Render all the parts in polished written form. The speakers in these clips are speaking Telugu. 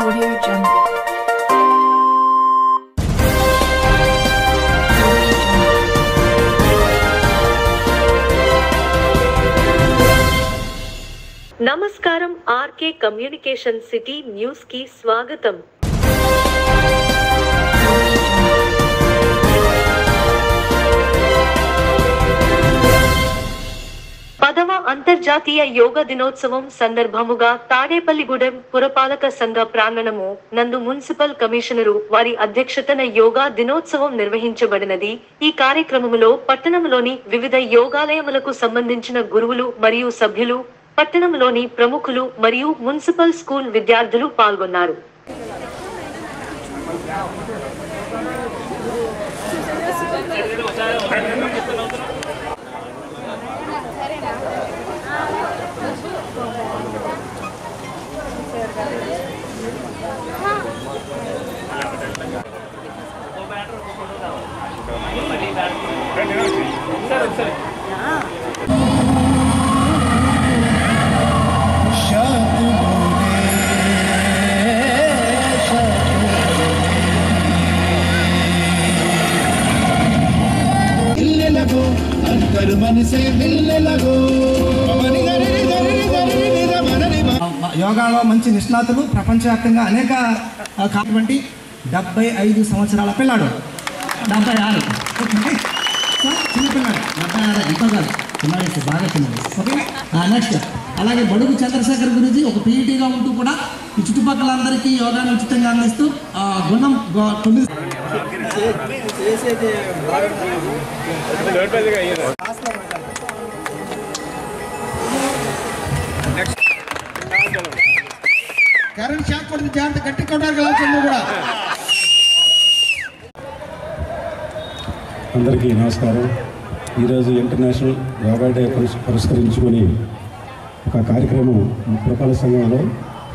Audio Jungle. నమస్కారం ఆర్కే కమ్యూనికేషన్ సిటీ న్యూస్ కి స్వాగతం. పదవ అంతర్జాతీయ యోగా దినోత్సవం సందర్భముగా తాడేపల్లిగూడెం పురపాలక సంఘ ప్రాంగణము నందు మున్సిపల్ కమిషనరు వారి అధ్యక్షతన యోగా దినోత్సవం నిర్వహించబడినది. ఈ కార్యక్రమములో పట్టణంలోని వివిధ యోగాలయములకు సంబంధించిన గురువులు మరియు సభ్యులు, పట్టణంలోని ప్రముఖులు మరియు మున్సిపల్ స్కూల్ విద్యార్థులు పాల్గొన్నారు. యోగాలో మంచి నిష్ణాతులు ప్రపంచవ్యాప్తంగా అనేక కాబట్టి 75 సంవత్సరాల పిల్లాడు 76 చిన్నపిల్లాడు 76 ఎంతో కాదు చిన్న బాగా చిన్నది. ఓకే, నెక్స్ట్ అలాగే బడుగు చంద్రశేఖర్ గురించి ఒక పీఈటీగా ఉంటూ కూడా ఈ చుట్టుపక్కలందరికీ యోగాను ఉచితంగా అందిస్తూ గుణం 9 కరెంట్ షాక్ కొడుతుంది, జాగ్రత్త గట్టి కొట్టాలి కూడా. అందరికీ నమస్కారం. ఈరోజు ఇంటర్నేషనల్ యోగా డే పురస్కరించుకొని ఒక కార్యక్రమం పురపాలక సంఘంలో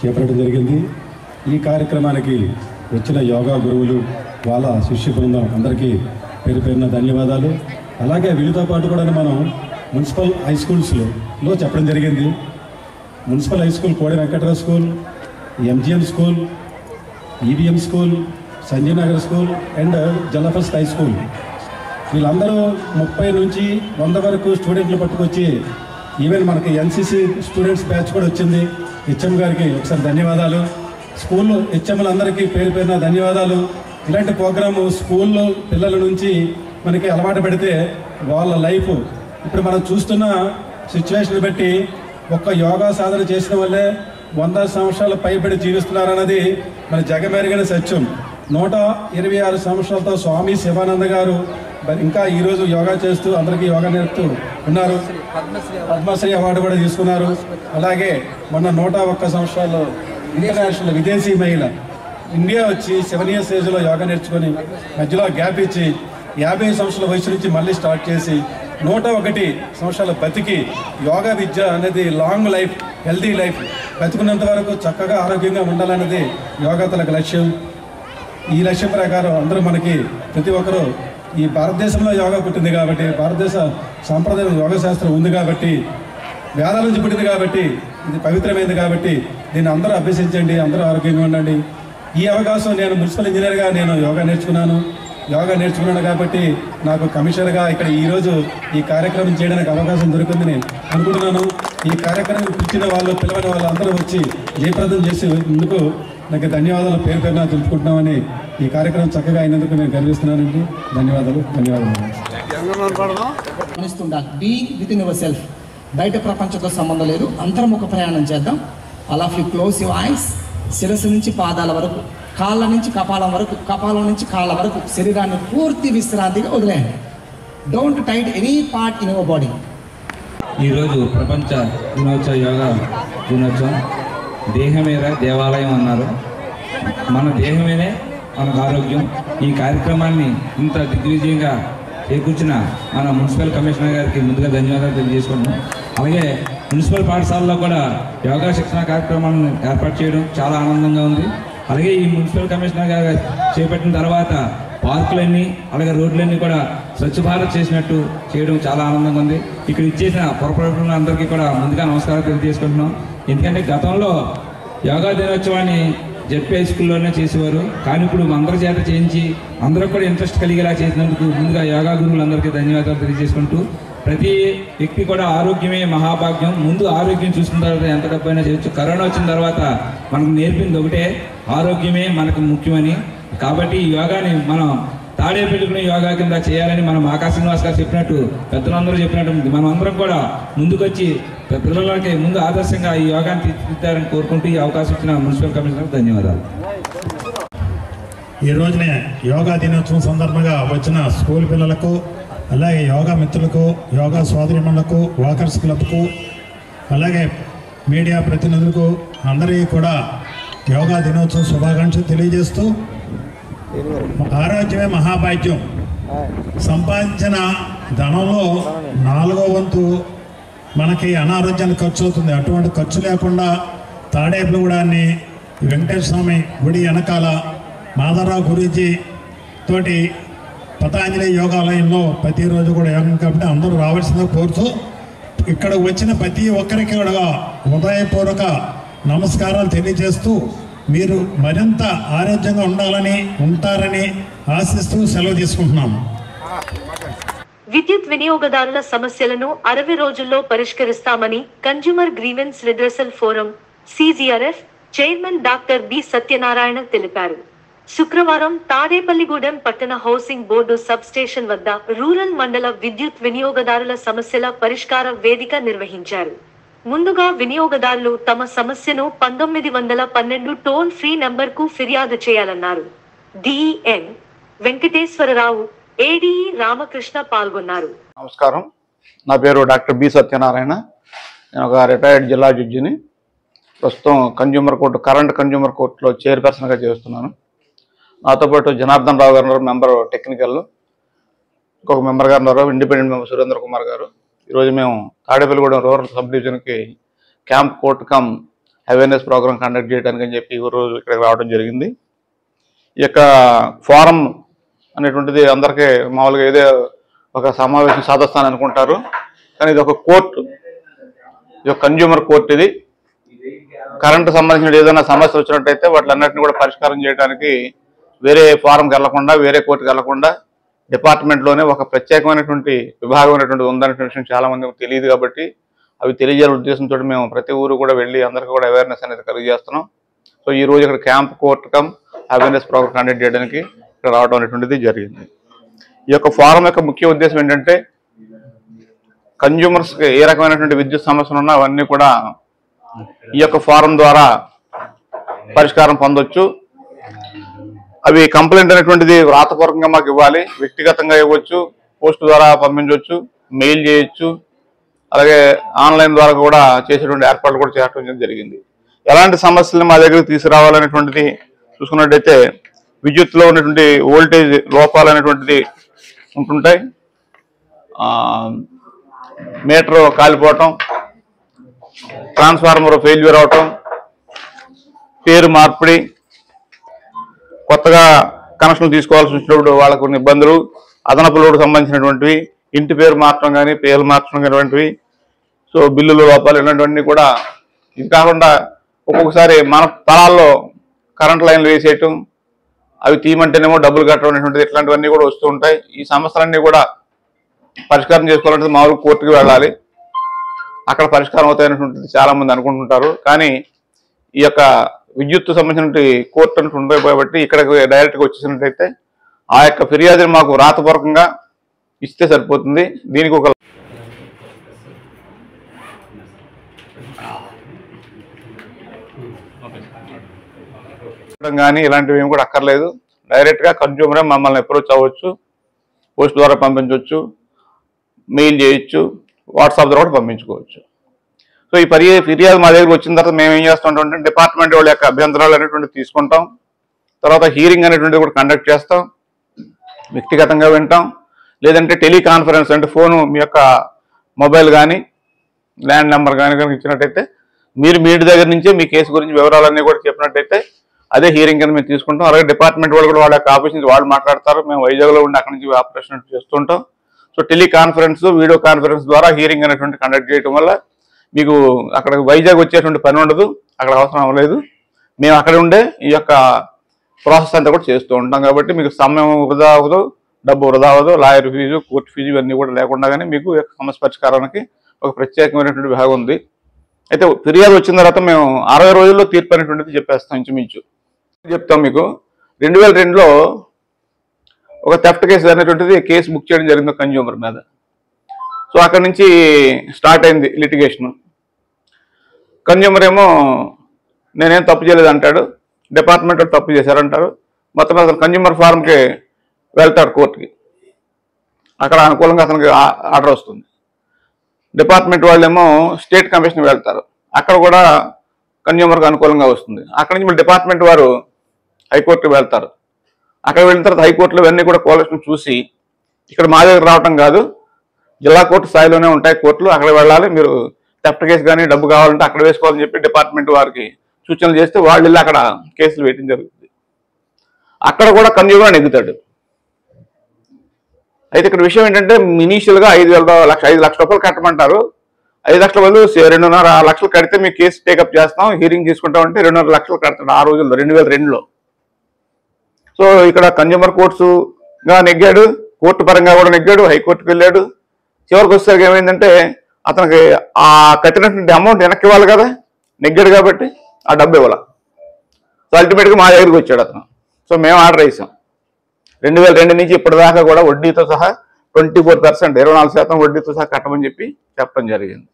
చేపట్టడం జరిగింది. ఈ కార్యక్రమానికి వచ్చిన యోగా గురువులు, వాళ్ళ శిష్య బృందం అందరికీ పేరు పేరున ధన్యవాదాలు. అలాగే వీళ్ళతో పాటు కూడా మనం మున్సిపల్ హై స్కూల్స్లో చెప్పడం జరిగింది. Municipal high school Kodi Venkatarao school, MGM school, EVM school, Sanjay Nagar school and జలఫస్ట్ హై స్కూల్, వీళ్ళందరూ 30 నుంచి 100 వరకు స్టూడెంట్లు పట్టుకొచ్చి ఈవెన్ మనకి ఎన్సీసీ స్టూడెంట్స్ బ్యాచ్ కూడా వచ్చింది. హెచ్ఎం గారికి ఒకసారి ధన్యవాదాలు. స్కూల్లో హెచ్ఎంలందరికీ పేరు పేరున ధన్యవాదాలు. ఇలాంటి ప్రోగ్రాము స్కూల్లో పిల్లల నుంచి మనకి అలవాటు పెడితే వాళ్ళ లైఫ్ ఇప్పుడు మనం చూస్తున్న సిచ్యువేషన్ బట్టి ఒక్క యోగా సాధన చేసిన వల్లే 100 సంవత్సరాల పైబడి జీవిస్తున్నారన్నది మన జగమెరిగిన సత్యం. 126 సంవత్సరాలతో స్వామి శివానంద గారు ఇంకా ఈరోజు యోగా చేస్తూ అందరికీ యోగా నేర్పుతూ ఉన్నారు. పద్మశ్రీ అవార్డు కూడా తీసుకున్నారు. అలాగే మొన్న 101 సంవత్సరాల్లో ఇంటర్నేషనల్ విదేశీ మహిళ ఇండియా వచ్చి 7 years ఏజ్లో యోగా నేర్చుకొని మధ్యలో గ్యాప్ ఇచ్చి 50 సంవత్సరాల వయసు నుంచి మళ్ళీ స్టార్ట్ చేసి 101 సంవత్సరాల బతికి యోగా విద్య అనేది లాంగ్ లైఫ్, హెల్దీ లైఫ్, బతుకున్నంత వరకు చక్కగా ఆరోగ్యంగా ఉండాలన్నది యోగా తలకు లక్ష్యం. ఈ లక్ష్యం ప్రకారం అందరూ మనకి ప్రతి ఒక్కరూ ఈ భారతదేశంలో యోగా పుట్టింది కాబట్టి, భారతదేశ సాంప్రదాయం యోగ శాస్త్రం ఉంది కాబట్టి, వేదాల నుంచి పుట్టింది కాబట్టి, ఇది పవిత్రమైనది కాబట్టి దీన్ని అందరూ అభ్యసించండి, అందరూ ఆరోగ్యంగా ఉండండి. ఈ అవకాశం నేను మున్సిపల్ ఇంజనీర్గా నేను యోగా నేర్చుకున్నాను కాబట్టి నాకు కమిషనర్గా ఇక్కడ ఈరోజు ఈ కార్యక్రమం చేయడానికి అవకాశం దొరికిందని అనుకుంటున్నాను. ఈ కార్యక్రమం పిలిచిన వాళ్ళు, పిలవని వాళ్ళు అందరూ వచ్చి జయప్రదం చేసి ముందుకు నాకు ధన్యవాదాలు పేరు పేరున తెలుపుకుంటున్నామని ఈ కార్యక్రమం చక్కగా అయినందుకు నేను గర్విస్తున్నానండి. ధన్యవాదాలు. Being with in your self, బయట ప్రపంచంతో సంబంధం లేదు, అంతర్ముఖ ప్రయాణం చేద్దాం. అలా if you close your eyes, శిరస్సు నుంచి పాదాల వరకు, కాళ్ళ నుంచి కపాలం వరకు, కపాలం నుంచి కాళ్ళ వరకు శరీరాన్ని పూర్తి విశ్రాంతిగా వదిలేయండి. Don't tight any part in your body. ఈరోజు ప్రపంచ యోగా దినోత్సవం. దేహమేరా దేవాలయం అన్నారు. మన దేహమేనే మనకు ఆరోగ్యం. ఈ కార్యక్రమాన్ని ఇంత దిగ్విజయంగా చేకూర్చిన మన మున్సిపల్ కమిషనర్ గారికి ముందుగా ధన్యవాదాలు తెలియజేసుకుంటున్నాం. అలాగే మున్సిపల్ పాఠశాలలో కూడా యోగా శిక్షణ కార్యక్రమాలను ఏర్పాటు చేయడం చాలా ఆనందంగా ఉంది. అలాగే ఈ మున్సిపల్ కమిషనర్ గారు చేపట్టిన తర్వాత పార్కులన్నీ అలాగే రోడ్లన్నీ కూడా స్వచ్ఛ భారత్ చేసినట్టు చేయడం చాలా ఆనందంగా ఉంది. ఇక్కడ ఇచ్చేసిన పురప్రముఖులందరికీ కూడా ముందుగా నమస్కారం తెలియజేసుకుంటున్నాం. ఎందుకంటే గతంలో యోగా దినోత్సవాన్ని జెడ్పీ హై స్కూల్లోనే చేసేవారు. కానీ ఇప్పుడు అందరి చేత చేయించి అందరూ కూడా ఇంట్రెస్ట్ కలిగేలా చేసినందుకు ముందుగా యోగా గురువులందరికీ ధన్యవాదాలు తెలియజేసుకుంటూ, ప్రతి వ్యక్తి కూడా ఆరోగ్యమే మహాభాగ్యం, ముందు ఆరోగ్యం చూసుకున్న తర్వాత ఎంత డబ్బైనా చేయొచ్చు. కరోనా వచ్చిన తర్వాత మనకు నేర్పింది ఒకటే, ఆరోగ్యమే మనకు ముఖ్యమని. కాబట్టి ఈ యోగాని మనం తాడేపల్లిగూడెం యోగా కింద చేయాలని మనం ఆకాశ శ్రీనివాస్ గారు చెప్పినట్టు, పెద్దలందరూ చెప్పినట్టు మనం అందరం కూడా ముందుకొచ్చి పిల్లలకి ముందు ఆదర్శంగా ఈ యోగాన్ని తీర్చిదిద్దారని కోరుకుంటూ ఈ అవకాశం ఇచ్చిన మున్సిపల్ కమిషనర్ ధన్యవాదాలు. ఈ రోజునే యోగా దినోత్సవం సందర్భంగా వచ్చిన స్కూల్ పిల్లలకు, అలాగే యోగా మిత్రులకు, యోగా సోదరిమణులకు, వాకర్స్ క్లబ్కు, అలాగే మీడియా ప్రతినిధులకు అందరికీ కూడా యోగా దినోత్సవం శుభాకాంక్షలు తెలియజేస్తూ, ఆరోగ్యమే మహాభాగ్యం. సంపాదించిన ధనంలో 4వ వంతు మనకి అనారోగ్యానికి ఖర్చు అవుతుంది. అటువంటి ఖర్చు లేకుండా తాడేపల్లిగూడాన్ని వెంకటేశ్వర స్వామి గుడి వెనకాల మాధవరావు గురూజీ తోటి పతాంజలి యోగాలయంలో ప్రతిరోజు కూడా యోగం కాబట్టి అందరూ రావాల్సిందిగా కోరుతూ, ఇక్కడ వచ్చిన ప్రతి ఒక్కరికి కూడా హృదయపూర్వక నమస్కారాలు తెలియజేస్తూ, మీరు మరింత ఆరోగ్యంగా ఉంటారని ఆశిస్తూ సెలవు తీసుకుంటున్నాము. విద్యుత్ వినియోగదారుల సమస్యలను 60 రోజుల్లో పరిష్కరిస్తామని consumer grievance redressal forum (CGRF) chairman doctor B Satyanarayana తెలిపారు. శుక్రవారం తాడేపల్లిగూడెం పట్టణ హౌసింగ్ బోర్డు సబ్ స్టేషన్ వద్ద రూరల్ మండల విద్యుత్ వినియోగదారుల సమస్యల పరిష్కార వేదిక నిర్వహించారు. ముందుగా వినియోగదారులు తమ సమస్యను 1912 టోల్ ఫ్రీ నంబర్కు ఫిర్యాదు చేయాలన్నారు. డిఎన్ వెంకటేశ్వరరావు, ఏడీఈ రామకృష్ణ పాల్గొన్నారు. నమస్కారం, నా పేరు డాక్టర్ బి సత్యనారాయణ. నేను ఒక రిటైర్డ్ జిల్లా జడ్జిని. ప్రస్తుతం కరెంట్ కన్జ్యూమర్ కోర్టులో చైర్పర్సన్గా చేస్తున్నాను. నాతో పాటు జనార్దన్ రావు గారు మెంబర్ టెక్నికల్, ఇంకొక మెంబర్ గారు ఉన్నారు ఇండిపెండెంట్ మెంబర్ సురేంద్ర కుమార్ గారు. ఈరోజు మేము తాడేపల్లిగూడెం రూరల్ సబ్ డివిజన్కి camp court cum awareness programme conduct చేయడానికి అని చెప్పి ఈరోజు ఇక్కడికి రావడం జరిగింది. ఈ యొక్క ఫోరం అనేటువంటిది అందరికీ మామూలుగా ఏదో ఒక సమావేశం సాధస్తాను అనుకుంటారు, కానీ ఇది ఒక కోర్టు, ఇది ఒక కన్జ్యూమర్ కోర్టు. ఇది కరెంటు సంబంధించిన ఏదైనా సమస్య వచ్చినట్టయితే వాటిలన్నింటినీ కూడా పరిష్కారం చేయడానికి వేరే ఫారంకి వెళ్లకుండా, వేరే కోర్టుకి వెళ్లకుండా డిపార్ట్మెంట్లోనే ఒక ప్రత్యేకమైనటువంటి విభాగం అనేటువంటి ఉందనే విషయం చాలా మందికి తెలియదు. కాబట్టి అవి తెలియజేయాల ఉద్దేశంతో మేము ప్రతి ఊరు కూడా వెళ్ళి అందరికీ కూడా అవేర్నెస్ అనేది కలిగజేస్తున్నాం. సో ఈ రోజు ఇక్కడ camp court cum awareness programme conduct చేయడానికి ఇక్కడ రావడం అనేటువంటిది జరిగింది. ఈ యొక్క ఫోరం యొక్క ముఖ్య ఉద్దేశం ఏంటంటే, కన్జ్యూమర్స్కి ఏ రకమైనటువంటి విద్యుత్ సమస్యలు ఉన్నా అవన్నీ కూడా ఈ యొక్క ఫోరం ద్వారా పరిష్కారం పొందొచ్చు. అవి కంప్లైంట్ అనేటువంటిది వ్రాతపూర్వకంగా మాకు ఇవ్వాలి, వ్యక్తిగతంగా ఇవ్వచ్చు, పోస్ట్ ద్వారా పంపించవచ్చు, మెయిల్ చేయొచ్చు, అలాగే ఆన్లైన్ ద్వారా కూడా చేసేటువంటి ఏర్పాట్లు కూడా చేయడం జరిగింది. ఎలాంటి సమస్యలను మా దగ్గరికి తీసుకురావాలనేటువంటిది చూసుకున్నట్టయితే, విద్యుత్తులో ఉన్నటువంటి వోల్టేజ్ లోపాలు అనేటువంటిది ఉంటుంటాయి, మీటర్ కాలిపోవటం, ట్రాన్స్ఫార్మర్ ఫెయిల్యూర్ అవటం, పేరు మార్పిడి, కొత్తగా కనెక్షన్లు తీసుకోవాల్సి వచ్చినప్పుడు వాళ్ళకు కొన్ని ఇబ్బందులు, అదనపు లోడ్ సంబంధించినటువంటివి, ఇంటి పేరు మార్చడం కానీ పేర్లు మార్చడం అనేటువంటివి, సో బిల్లుల లోపాలు ఇలాంటివన్నీ కూడా. ఇది కాకుండా ఒక్కొక్కసారి మన స్థలాల్లో కరెంట్ లైన్లు వేసేయటం, అవి తీయమంటేనేమో డబ్బులు కట్టడం అనేటువంటిది, ఇట్లాంటివన్నీ కూడా వస్తూ ఉంటాయి. ఈ సమస్యలన్నీ కూడా పరిష్కారం చేసుకోవాలంటే మామూలు కోర్టుకి వెళ్ళాలి, అక్కడ పరిష్కారం అవుతాయనేటువంటిది చాలామంది అనుకుంటుంటారు. కానీ ఈ యొక్క విద్యుత్ సంబంధించిన కోర్టు అనేది ఉంటాయి కాబట్టి ఇక్కడికి డైరెక్ట్గా వచ్చేసినట్టయితే ఆ యొక్క ఫిర్యాదుని మాకు రాతపూర్వకంగా ఇస్తే సరిపోతుంది. దీనికి ఒక కానీ ఇలాంటివి ఏమి కూడా అక్కర్లేదు, డైరెక్ట్గా కన్జ్యూమరే మమ్మల్ని అప్రోచ్ అవ్వచ్చు, పోస్ట్ ద్వారా పంపించవచ్చు, మెయిల్ చేయొచ్చు, వాట్సాప్ ద్వారా కూడా పంపించుకోవచ్చు. సో ఈ ఫిర్యాదు మా దగ్గర వచ్చిన తర్వాత మేము ఏం చేస్తుంటామంటే, డిపార్ట్మెంట్ వాళ్ళ యొక్క అభ్యంతరాలు అనేటువంటివి తీసుకుంటాం, తర్వాత హీరింగ్ అనేటువంటిది కూడా కండక్ట్ చేస్తాం, వ్యక్తిగతంగా వింటాం, లేదంటే టెలికాన్ఫరెన్స్ అంటే ఫోను మీ యొక్క మొబైల్ కానీ ల్యాండ్ నెంబర్ కానీ కనుక ఇచ్చినట్టయితే మీరు మీ దగ్గర నుంచే మీ కేసు గురించి వివరాలన్నీ కూడా చెప్పినట్టయితే అదే హీరింగ్ అని మేము తీసుకుంటాం. అలాగే డిపార్ట్మెంట్ వాళ్ళు కూడా వాళ్ళ యొక్క ఆఫీస్ నుంచి వాళ్ళు మాట్లాడతారు, మేము వైజాగ్లో ఉండి అక్కడి నుంచి ఆపరేషన్ చేస్తుంటాం. సో టెలికాన్ఫరెన్స్, వీడియో కాన్ఫరెన్స్ ద్వారా హీరింగ్ అనేటువంటి కండక్ట్ చేయడం వల్ల మీకు అక్కడ వైజాగ్ వచ్చేటువంటి పని ఉండదు, అక్కడ అవసరం అవ్వలేదు. మేము అక్కడ ఉండే ఈ యొక్క ప్రాసెస్ అంతా కూడా చేస్తూ ఉంటాం. కాబట్టి మీకు సమయం వృధా అవ్వదు, డబ్బు వృధా అవ్వదు, లాయర్ ఫీజు, కోర్టు ఫీజు ఇవన్నీ కూడా లేకుండా కానీ మీకు సమస్య పరిష్కారానికి ఒక ప్రత్యేకమైనటువంటి విభాగం ఉంది. అయితే ఫిర్యాదు వచ్చిన తర్వాత మేము 60 రోజుల్లో తీర్పు అనేటువంటిది చెప్పేస్తాం. ఇంచుమించు చెప్తాం మీకు. 2002లో ఒక థెఫ్ట్ కేసు అనేటువంటిది కేసు బుక్ చేయడం జరిగింది కన్జ్యూమర్ మీద. సో అక్కడి నుంచి స్టార్ట్ అయింది లిటిగేషన్. కన్జ్యూమర్ ఏమో నేనేం తప్పు చేయలేదు అంటాడు, డిపార్ట్మెంట్ వాళ్ళు తప్పు చేశారంటారు. మొత్తం అసలు కన్జ్యూమర్ ఫారంకి వెళ్తాడు కోర్టుకి, అక్కడ అనుకూలంగా అతనికి ఆర్డర్ వస్తుంది. డిపార్ట్మెంట్ వాళ్ళేమో స్టేట్ కమిషన్ వెళ్తారు, అక్కడ కూడా కన్జ్యూమర్కి అనుకూలంగా వస్తుంది. అక్కడి నుంచి మళ్ళీ డిపార్ట్మెంట్ వారు హైకోర్టుకి వెళ్తారు. అక్కడ వెళ్ళిన తర్వాత హైకోర్టులో ఇవన్నీ కూడా కోలేషన్ చూసి ఇక్కడ మా దగ్గర రావటం కాదు, జిల్లా కోర్టు స్థాయిలోనే ఉంటాయి కోర్టులు, అక్కడ వెళ్ళాలి, మీరు థెఫ్ట్ కేసు కానీ డబ్బు కావాలంటే అక్కడ వేసుకోవాలని చెప్పి డిపార్ట్మెంట్ వారికి సూచనలు చేస్తే వాళ్ళు వెళ్ళి అక్కడ కేసులు వేయడం జరుగుతుంది. అక్కడ కూడా కన్జ్యూమర్ నెగ్గుతాడు. అయితే ఇక్కడ విషయం ఏంటంటే ఇనీషియల్గా 5 లక్షల రూపాయలు కట్టమంటారు. 5 లక్షల బదులు 2.5 లక్షలు కడితే మీకు కేసు టేకప్ చేస్తాం, హీరింగ్ తీసుకుంటామంటే 2.5 లక్షలు కడతాడు ఆ రోజుల్లో 2002లో. సో ఇక్కడ కన్జ్యూమర్ కోర్ట్స్గా నెగ్గాడు, కోర్టు పరంగా కూడా నెగ్గాడు, హైకోర్టుకి వెళ్ళాడు. చివరికి వచ్చేసరికి ఏమైందంటే అతనికి ఆ కట్టినటువంటి అమౌంట్ వెనక్కి ఇవ్వాలి కదా, నెగ్గాడు కాబట్టి ఆ డబ్బు ఇవ్వాలి. సో అల్టిమేట్గా మా దగ్గరికి వచ్చాడు అతను. సో మేము ఆర్డర్ వేసాం. 2002 నుంచి ఇప్పటిదాకా కూడా వడ్డీతో సహా 24%, 24% వడ్డీతో సహా కట్టమని చెప్పి చెప్పడం జరిగింది.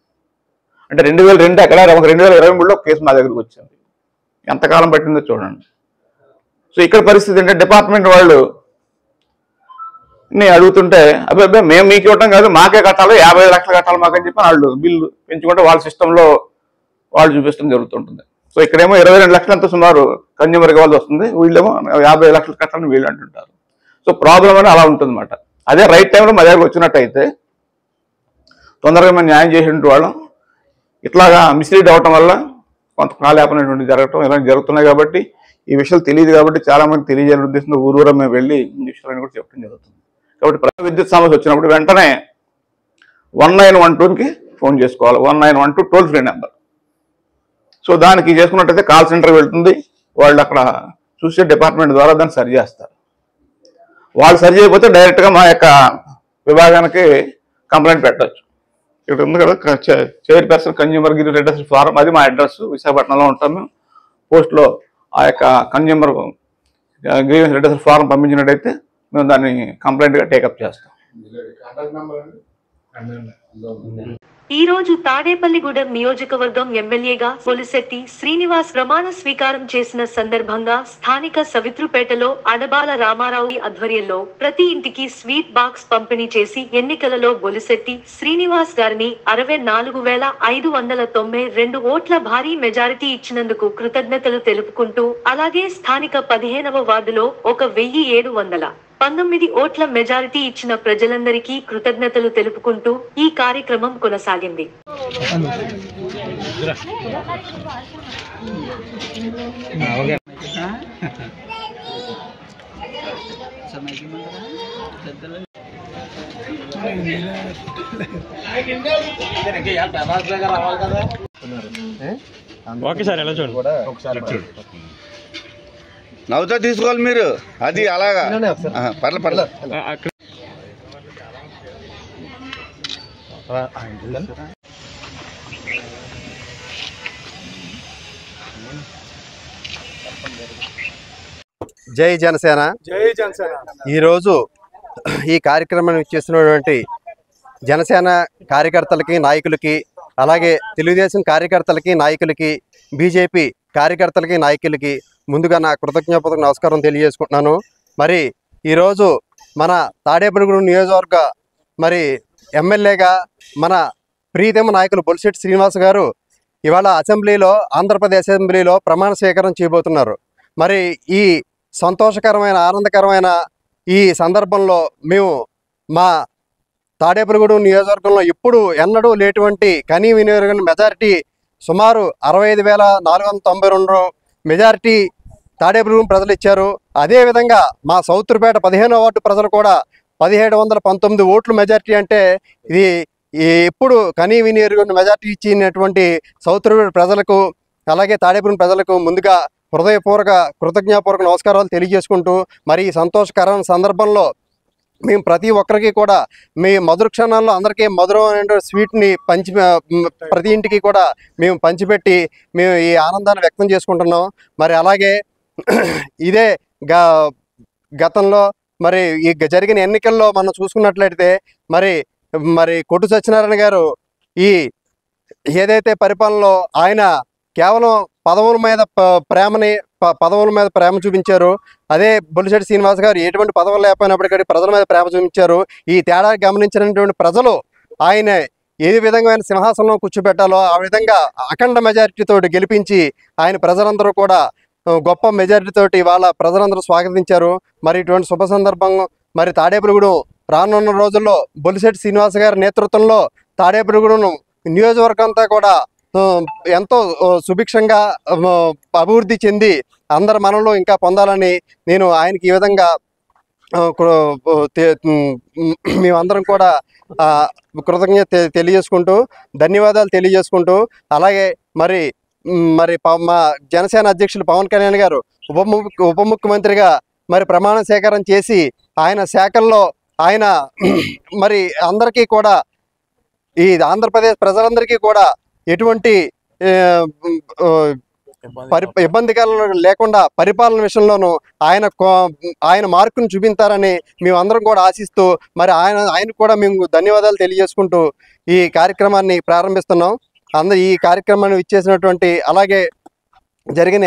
అంటే 2002 అక్కడ 2023లో కేసు మా దగ్గరికి వచ్చింది. ఎంతకాలం పట్టిందో చూడండి. సో ఇక్కడ పరిస్థితి ఏంటంటే డిపార్ట్మెంట్ వాళ్ళు నేను అడుగుతుంటే అబ్బాయి మేము మీకు ఇవ్వటం కాదు, మాకే కట్టాలి, 55 లక్షలు కట్టాలి మాకని చెప్పి వాళ్ళు బిల్లు పెంచుకుంటే వాళ్ళ సిస్టంలో వాళ్ళు చూపించడం జరుగుతుంటుంది. సో ఇక్కడేమో 22 లక్షలంతా సుమారు కన్జ్యూమర్ ఇవ్వాల్సి వస్తుంది, వీళ్ళేమో 50 లక్షలు కట్టాలని వీళ్ళు అంటుంటారు. సో ప్రాబ్లం అని అలా ఉంటుంది అన్నమాట. అదే రైట్ టైంలో మా దగ్గర వచ్చినట్టయితే తొందరగా మేము న్యాయం చేసినటువంటి వాళ్ళం. ఇట్లాగా మిస్లీడ్ అవటం వల్ల కొంత కాలేపనటువంటి జరగటం ఇలాంటి జరుగుతున్నాయి. కాబట్టి ఈ విషయాలు తెలియదు కాబట్టి చాలామంది తెలియజేయాలని ఉద్దేశంతో ఊరూరా మేము వెళ్ళి ఈ విషయాలని కూడా చెప్పడం జరుగుతుంది. కాబట్టి విద్యుత్ సమస్య వచ్చినప్పుడు వెంటనే 1912కి ఫోన్ చేసుకోవాలి. 1912 టోల్ ఫ్రీ నెంబర్. సో దానికి చేసుకున్నట్టయితే కాల్ సెంటర్ వెళ్తుంది, వాళ్ళు అక్కడ చూసే డిపార్ట్మెంట్ ద్వారా దాన్ని సరి చేస్తారు. వాళ్ళు సరి చేయకపోతే డైరెక్ట్గా మా యొక్క విభాగానికి కంప్లైంట్ పెట్టవచ్చు. ఇక్కడ ఉంది కదా చైర్పర్సన్ కన్జ్యూమర్ రిడ్రెస్ ఫారం, అది మా అడ్రస్. విశాఖపట్నంలో ఉంటాము. పోస్ట్లో ఆ యొక్క కన్జ్యూమర్ గ్రీవెన్స్ రిడ్రెస్ ఫారం పంపించినట్టయితే మేము దాన్ని కంప్లైంట్గా టేకప్ చేస్తాం. ఈ రోజు తాడేపల్లిగూడెం నియోజకవర్గం ఎమ్మెల్యేగా బొలిశెట్టి శ్రీనివాస్ ప్రమాణ స్వీకారం చేసిన సందర్భంగా స్థానిక సవిత్రుపేటలో అడబాల రామారావు ఆధ్వర్యంలో ప్రతి ఇంటికి స్వీట్ బాక్స్ పంపిణీ చేసి ఎన్నికలలో బొలిశెట్టి శ్రీనివాస్ గారిని 64,592 ఓట్ల భారీ మెజారిటీ ఇచ్చినందుకు కృతజ్ఞతలు తెలుపుకుంటూ, అలాగే స్థానిక 15వ వార్డులో 1,719 ఓట్ల మెజారిటీ ఇచ్చిన ప్రజలందరికీ కృతజ్ఞతలు తెలుపుకుంటూ ఈ కార్యక్రమం కొనసాగింది. నవ్వుతా తీసుకోవాలి మీరు, అది అలాగా పర్లే. జై జనసేన. ఈరోజు ఈ కార్యక్రమాన్ని చేస్తున్నటువంటి జనసేన కార్యకర్తలకి, నాయకులకి, అలాగే తెలుగుదేశం కార్యకర్తలకి, నాయకులకి, బీజేపీ కార్యకర్తలకి, నాయకులకి ముందుగా నా కృతజ్ఞతలు నమస్కారం తెలియజేసుకుంటున్నాను. మరి ఈరోజు మన తాడేపల్లిగూడెం నియోజకవర్గ మరి ఎమ్మెల్యేగా మన ప్రీతమ నాయకులు బొలిశెట్టి శ్రీనివాస్ గారు ఇవాళ అసెంబ్లీలో, ఆంధ్రప్రదేశ్ అసెంబ్లీలో ప్రమాణ స్వీకారం చేయబోతున్నారు. మరి ఈ సంతోషకరమైన, ఆనందకరమైన ఈ సందర్భంలో మేము మా తాడేపల్లిగూడెం నియోజకవర్గంలో ఇప్పుడు ఎన్నడూ లేటువంటి కనీ వినియోగం మెజారిటీ సుమారు 65,492 మెజారిటీ తాడేపల్లిగూడెం ప్రజలు ఇచ్చారు. అదేవిధంగా మా సౌత్రుపేట 15వ వార్డు ప్రజలు కూడా 1719 ఓట్లు మెజారిటీ. అంటే ఇది ఎప్పుడు కనీ వినియోగం మెజారిటీ ఇచ్చినటువంటి సౌత్రుపేట ప్రజలకు, అలాగే తాడేపల్లిగూడెం ప్రజలకు ముందుగా హృదయపూర్వక కృతజ్ఞాపూర్వక నమస్కారాలు తెలియజేసుకుంటూ మరి ఈ సంతోషకరమైన సందర్భంలో మేము ప్రతి ఒక్కరికి కూడా మీ మధుర క్షణాల్లో అందరికీ మధురమైన స్వీట్ని ప్రతి ఇంటికి కూడా మేము పంచిపెట్టి మేము ఈ ఆనందాన్ని వ్యక్తం చేసుకుంటున్నాం. మరి అలాగే ఇదే గతంలో మరి ఈ జరిగిన ఎన్నికల్లో మనం చూసుకున్నట్లయితే మరి కొట్టు సత్యనారాయణ గారు ఈ ఏదైతే పరిపాలనలో ఆయన కేవలం పదవుల మీద ప్రేమ చూపించారు. అదే బొలిశెట్టి శ్రీనివాస్ గారు ఎటువంటి పదవులు లేకపోయినప్పటికీ ప్రజల మీద ప్రేమ చూపించారు. ఈ తేడా గమనించినటువంటి ప్రజలు ఆయన ఏ విధంగా సింహాసనంలో కూర్చోబెట్టాలో ఆ విధంగా అఖండ మెజారిటీతో గెలిపించి ఆయన ప్రజలందరూ కూడా గొప్ప మెజారిటీతోటి వాళ్ళ ప్రజలందరూ స్వాగతించారు. మరి ఇటువంటి శుభ సందర్భం మరి తాడేపల్లిగూడెం రానున్న రోజుల్లో బొలిశెట్టి శ్రీనివాస్ గారి నేతృత్వంలో తాడేపల్లిగూడెం నియోజకవర్గం అంతా కూడా ఎంతో సుభిక్షంగా అభివృద్ధి చెంది అందరి మనలో ఇంకా పొందాలని నేను ఆయనకి ఈ విధంగా మేమందరం కూడా కృతజ్ఞత తెలియజేసుకుంటూ ధన్యవాదాలు తెలియజేసుకుంటూ అలాగే మరి మా జనసేన అధ్యక్షులు పవన్ కళ్యాణ్ గారు ఉప ముఖ్యమంత్రిగా మరి ప్రమాణ స్వీకారం చేసి ఆయన శాఖల్లో ఆయన మరి అందరికీ కూడా ఈ ఆంధ్రప్రదేశ్ ప్రజలందరికీ కూడా ఎటువంటి ఇబ్బందికరాలు లేకుండా పరిపాలన విషయంలోనూ ఆయన మార్కును చూపించారని మేమందరం కూడా ఆశిస్తూ మరి ఆయన కూడా మేము ధన్యవాదాలు తెలియజేసుకుంటూ ఈ కార్యక్రమాన్ని ప్రారంభిస్తున్నాం. ఈ కార్యక్రమాన్ని ఇచ్చేసినటువంటి అలాగే జరిగిన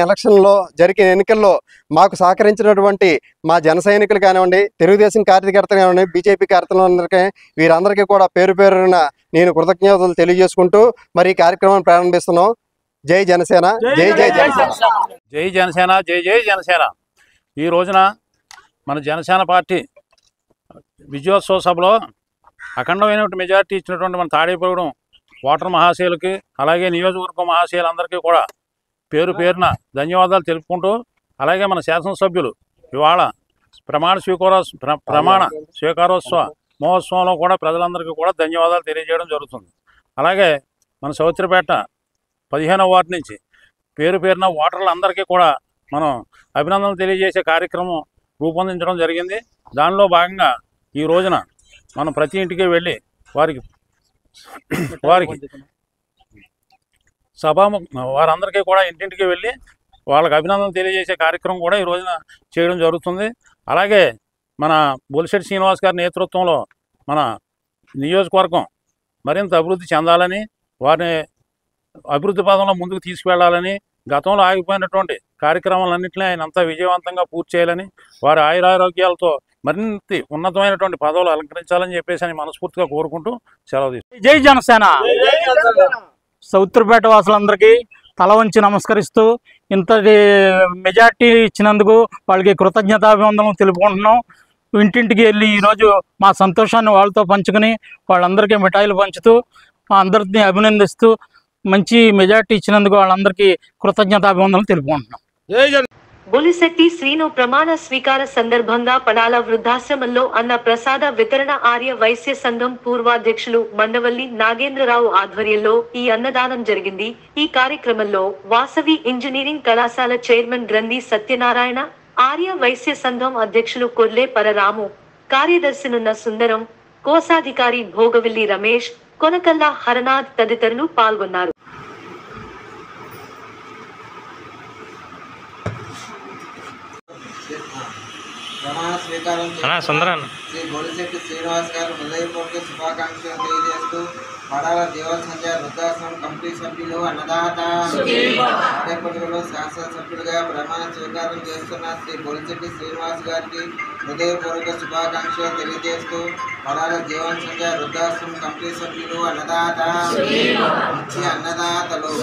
ఎన్నికల్లో మాకు సహకరించినటువంటి మా జన సైనికులు కానివ్వండి, తెలుగుదేశం కార్యకర్తలు కానివ్వండి, బీజేపీ కార్యకర్తలందరికీ వీరందరికీ కూడా పేరు పేరున నేను కృతజ్ఞతలు తెలియజేసుకుంటూ మరి ఈ కార్యక్రమాన్ని ప్రారంభిస్తున్నాం. జై జనసేన, జై జై జనసేన, జై జనసేన, జై జై జనసేన. ఈ రోజున మన జనసేన పార్టీ విజయోత్సవ సభలో అఖండమైనటువంటి మెజారిటీ ఇచ్చినటువంటి మన తాడేపల్లిగూడెం ఓటర్ మహాశయులకి అలాగే నియోజకవర్గ మహాశయులందరికీ కూడా పేరు పేరున ధన్యవాదాలు తెలుపుకుంటూ అలాగే మన శాసనసభ్యులు ఇవాళ ప్రమాణ స్వీకారోత్సవ మహోత్సవంలో కూడా ప్రజలందరికీ కూడా ధన్యవాదాలు తెలియజేయడం జరుగుతుంది. అలాగే మన సౌత్రిపేట 15వ వార్డు నుంచి పేరు పేరున ఓటర్లందరికీ కూడా మనం అభినందనలు తెలియజేసే కార్యక్రమం రూపొందించడం జరిగింది. దానిలో భాగంగా ఈ రోజున మనం ప్రతి ఇంటికి వెళ్ళి వారికి వారందరికీ కూడా ఇంటింటికి వెళ్ళి వాళ్ళకి అభినందనలు తెలియజేసే కార్యక్రమం కూడా ఈ రోజున చేయడం జరుగుతుంది. అలాగే మన బొలిశెట్టి శ్రీనివాస్ గారి నేతృత్వంలో మన నియోజకవర్గం మరింత అభివృద్ధి చెందాలని, వారిని అభివృద్ధి పదంలో ముందుకు తీసుకువెళ్లాలని, గతంలో ఆగిపోయినటువంటి కార్యక్రమాలన్నింటినీ ఆయన అంతా విజయవంతంగా పూర్తి చేయాలని, వారి ఆయురారోగ్యాలతో మరింత ఉన్నతమైనటువంటి పదవులు అలంకరించాలని చెప్పేసి అని మనస్ఫూర్తిగా కోరుకుంటూ సెలవు తీసుకుంటాం. జై జనసేన. సౌత్రిపేట వాసులందరికీ తల వంచి నమస్కరిస్తూ ఇంతటి మెజార్టీ ఇచ్చినందుకు వాళ్ళకి కృతజ్ఞతాభివందనలు తెలుపుకుంటున్నాం. ఇంటింటికి వెళ్ళి ఈరోజు మా సంతోషాన్ని వాళ్ళతో పంచుకుని వాళ్ళందరికీ మిఠాయిలు పంచుతూ అందరినీ అభినందిస్తూ మంచి మెజార్టీ ఇచ్చినందుకు వాళ్ళందరికీ కృతజ్ఞతాభివందనలు తెలుపుకుంటున్నాం. బొలిశెట్టి శ్రీను ప్రమాణ స్వీకార సందర్భంగా పడాల వృద్ధాశ్రమంలో అన్న ప్రసాద వితరణ ఆర్య వైశ్య సంఘం పూర్వాధ్యక్షులు మండవల్లి నాగేంద్రరావు ఆధ్వర్యంలో ఈ అన్నదానం జరిగింది. ఈ కార్యక్రమంలో వాసవి ఇంజనీరింగ్ కళాశాల చైర్మన్ గ్రంథి సత్యనారాయణ, ఆర్య వైశ్య సంఘం అధ్యక్షులు కొర్లే పరరాము, కార్యదర్శినున్న సుందరం, కోశాధికారి భోగవిల్లి రమేష్, కొనకల్లా హరనాథ్ తదితరులు పాల్గొన్నారు. ప్రమాణ స్వీకారం శ్రీ బొలిశెట్టి శ్రీనివాస్ గారు హృదయపూర్వక శుభాకాంక్షలు తెలియజేస్తూ పడాల దేవల సంజయ్ వృద్ధాశ్రమం కమిటీ సభ్యులు అన్నదాత తాడేపల్లిగూడెం శాసనసభ్యులుగా ప్రమాణ స్వీకారం చేస్తున్న శ్రీ బొలిశెట్టి శ్రీనివాస్ గారికి హృదయపూర్వక శుభాకాంక్షలు తెలియజేస్తూ పడాల దేవల సంజయ్ వృద్ధాశ్రమం కమిటీ సభ్యులు అన్నదాత అన్నదాతలు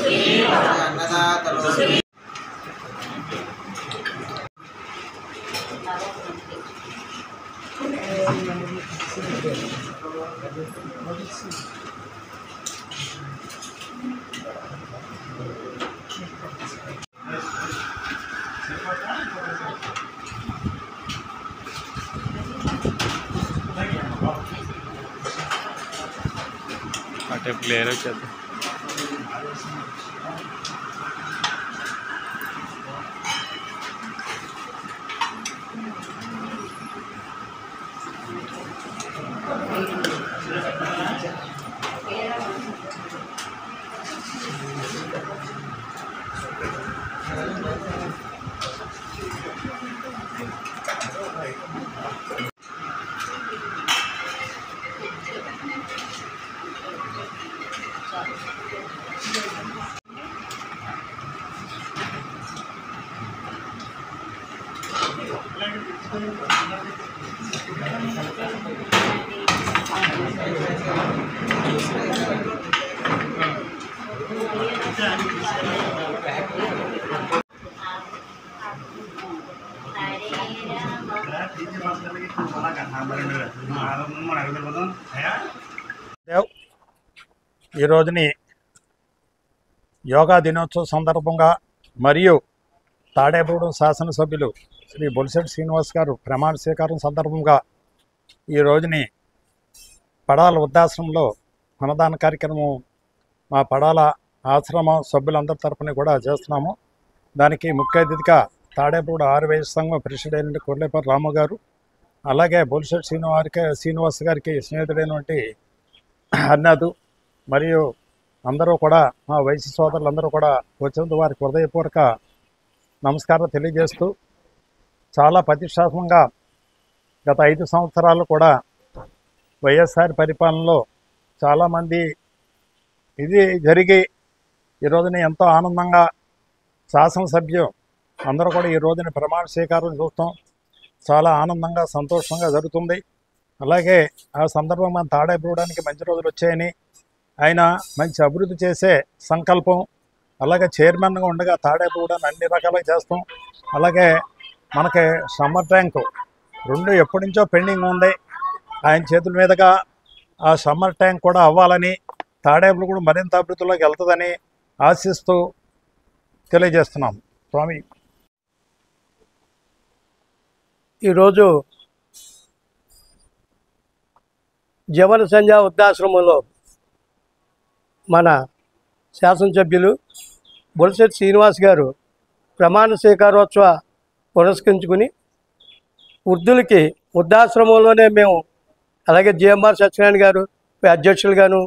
అంటే ప్లేయర్ వచ్చేది. ఈ రోజుని యోగా దినోత్సవ సందర్భంగా మరియు తాడేపూడి శాసనసభ్యులు శ్రీ బొలిశెట్టి శ్రీనివాస్ గారు ప్రమాణ స్వీకారం సందర్భంగా ఈ రోజుని పడాల వృద్ధాశ్రమంలో అన్నదాన కార్యక్రమం మా పడాల ఆశ్రమ సభ్యులందరి తరపున కూడా చేస్తున్నాము. దానికి ముఖ్య అతిథిగా తాడేపూడి ఆర్యవైశ్య సంఘం ప్రెసిడెంట్ కొర్లేపల్లి రాము గారు, అలాగే బొలిశెట్టి శ్రీనివాస్ గారికి స్నేహితుడైనటువంటి అన్నాదు మరియు అందరూ కూడా మా వైశ్య సోదరులందరూ కూడా వచ్చినందుకు వారికి హృదయపూర్వక నమస్కారం తెలియజేస్తూ, చాలా ప్రతిష్టాత్మకంగా గత 5 సంవత్సరాలు కూడా వైఎస్ఆర్ పరిపాలనలో చాలామంది ఇది జరిగి ఈ రోజున ఎంతో ఆనందంగా శాసనసభ్యులు అందరూ కూడా ఈ రోజున ప్రమాణ స్వీకారం చూస్తాం. చాలా ఆనందంగా సంతోషంగా జరుగుతుంది. అలాగే ఆ సందర్భంగా తాడేపూడానికి మంచి రోజులు వచ్చాయని, ఆయన మంచి అభివృద్ధి చేసే సంకల్పం, అలాగే చైర్మన్గా ఉండగా తాడేపూడని అన్ని రకాలుగా చేస్తాం. అలాగే మనకి సమ్మర్ ట్యాంకు 2 ఎప్పటి నుంచో పెండింగ్ ఉంది. ఆయన చేతుల మీదుగా ఆ సమ్మర్ ట్యాంక్ కూడా అవ్వాలని, తాడేపూడి కూడా మరింత అభివృద్ధిలోకి వెళ్తుందని ఆశిస్తూ తెలియజేస్తున్నాం. స్వామి, ఈరోజు జీవన సంధ్య వృద్ధాశ్రమంలో మన శాసనసభ్యులు బొలిశెట్టి శ్రీనివాస్ గారు ప్రమాణ స్వీకారోత్సవ పురస్కరించుకుని వృద్ధులకి వృద్ధాశ్రమంలోనే మేము, అలాగే జిఎంఆర్ సత్యనారాయణ గారు అధ్యక్షులుగాను,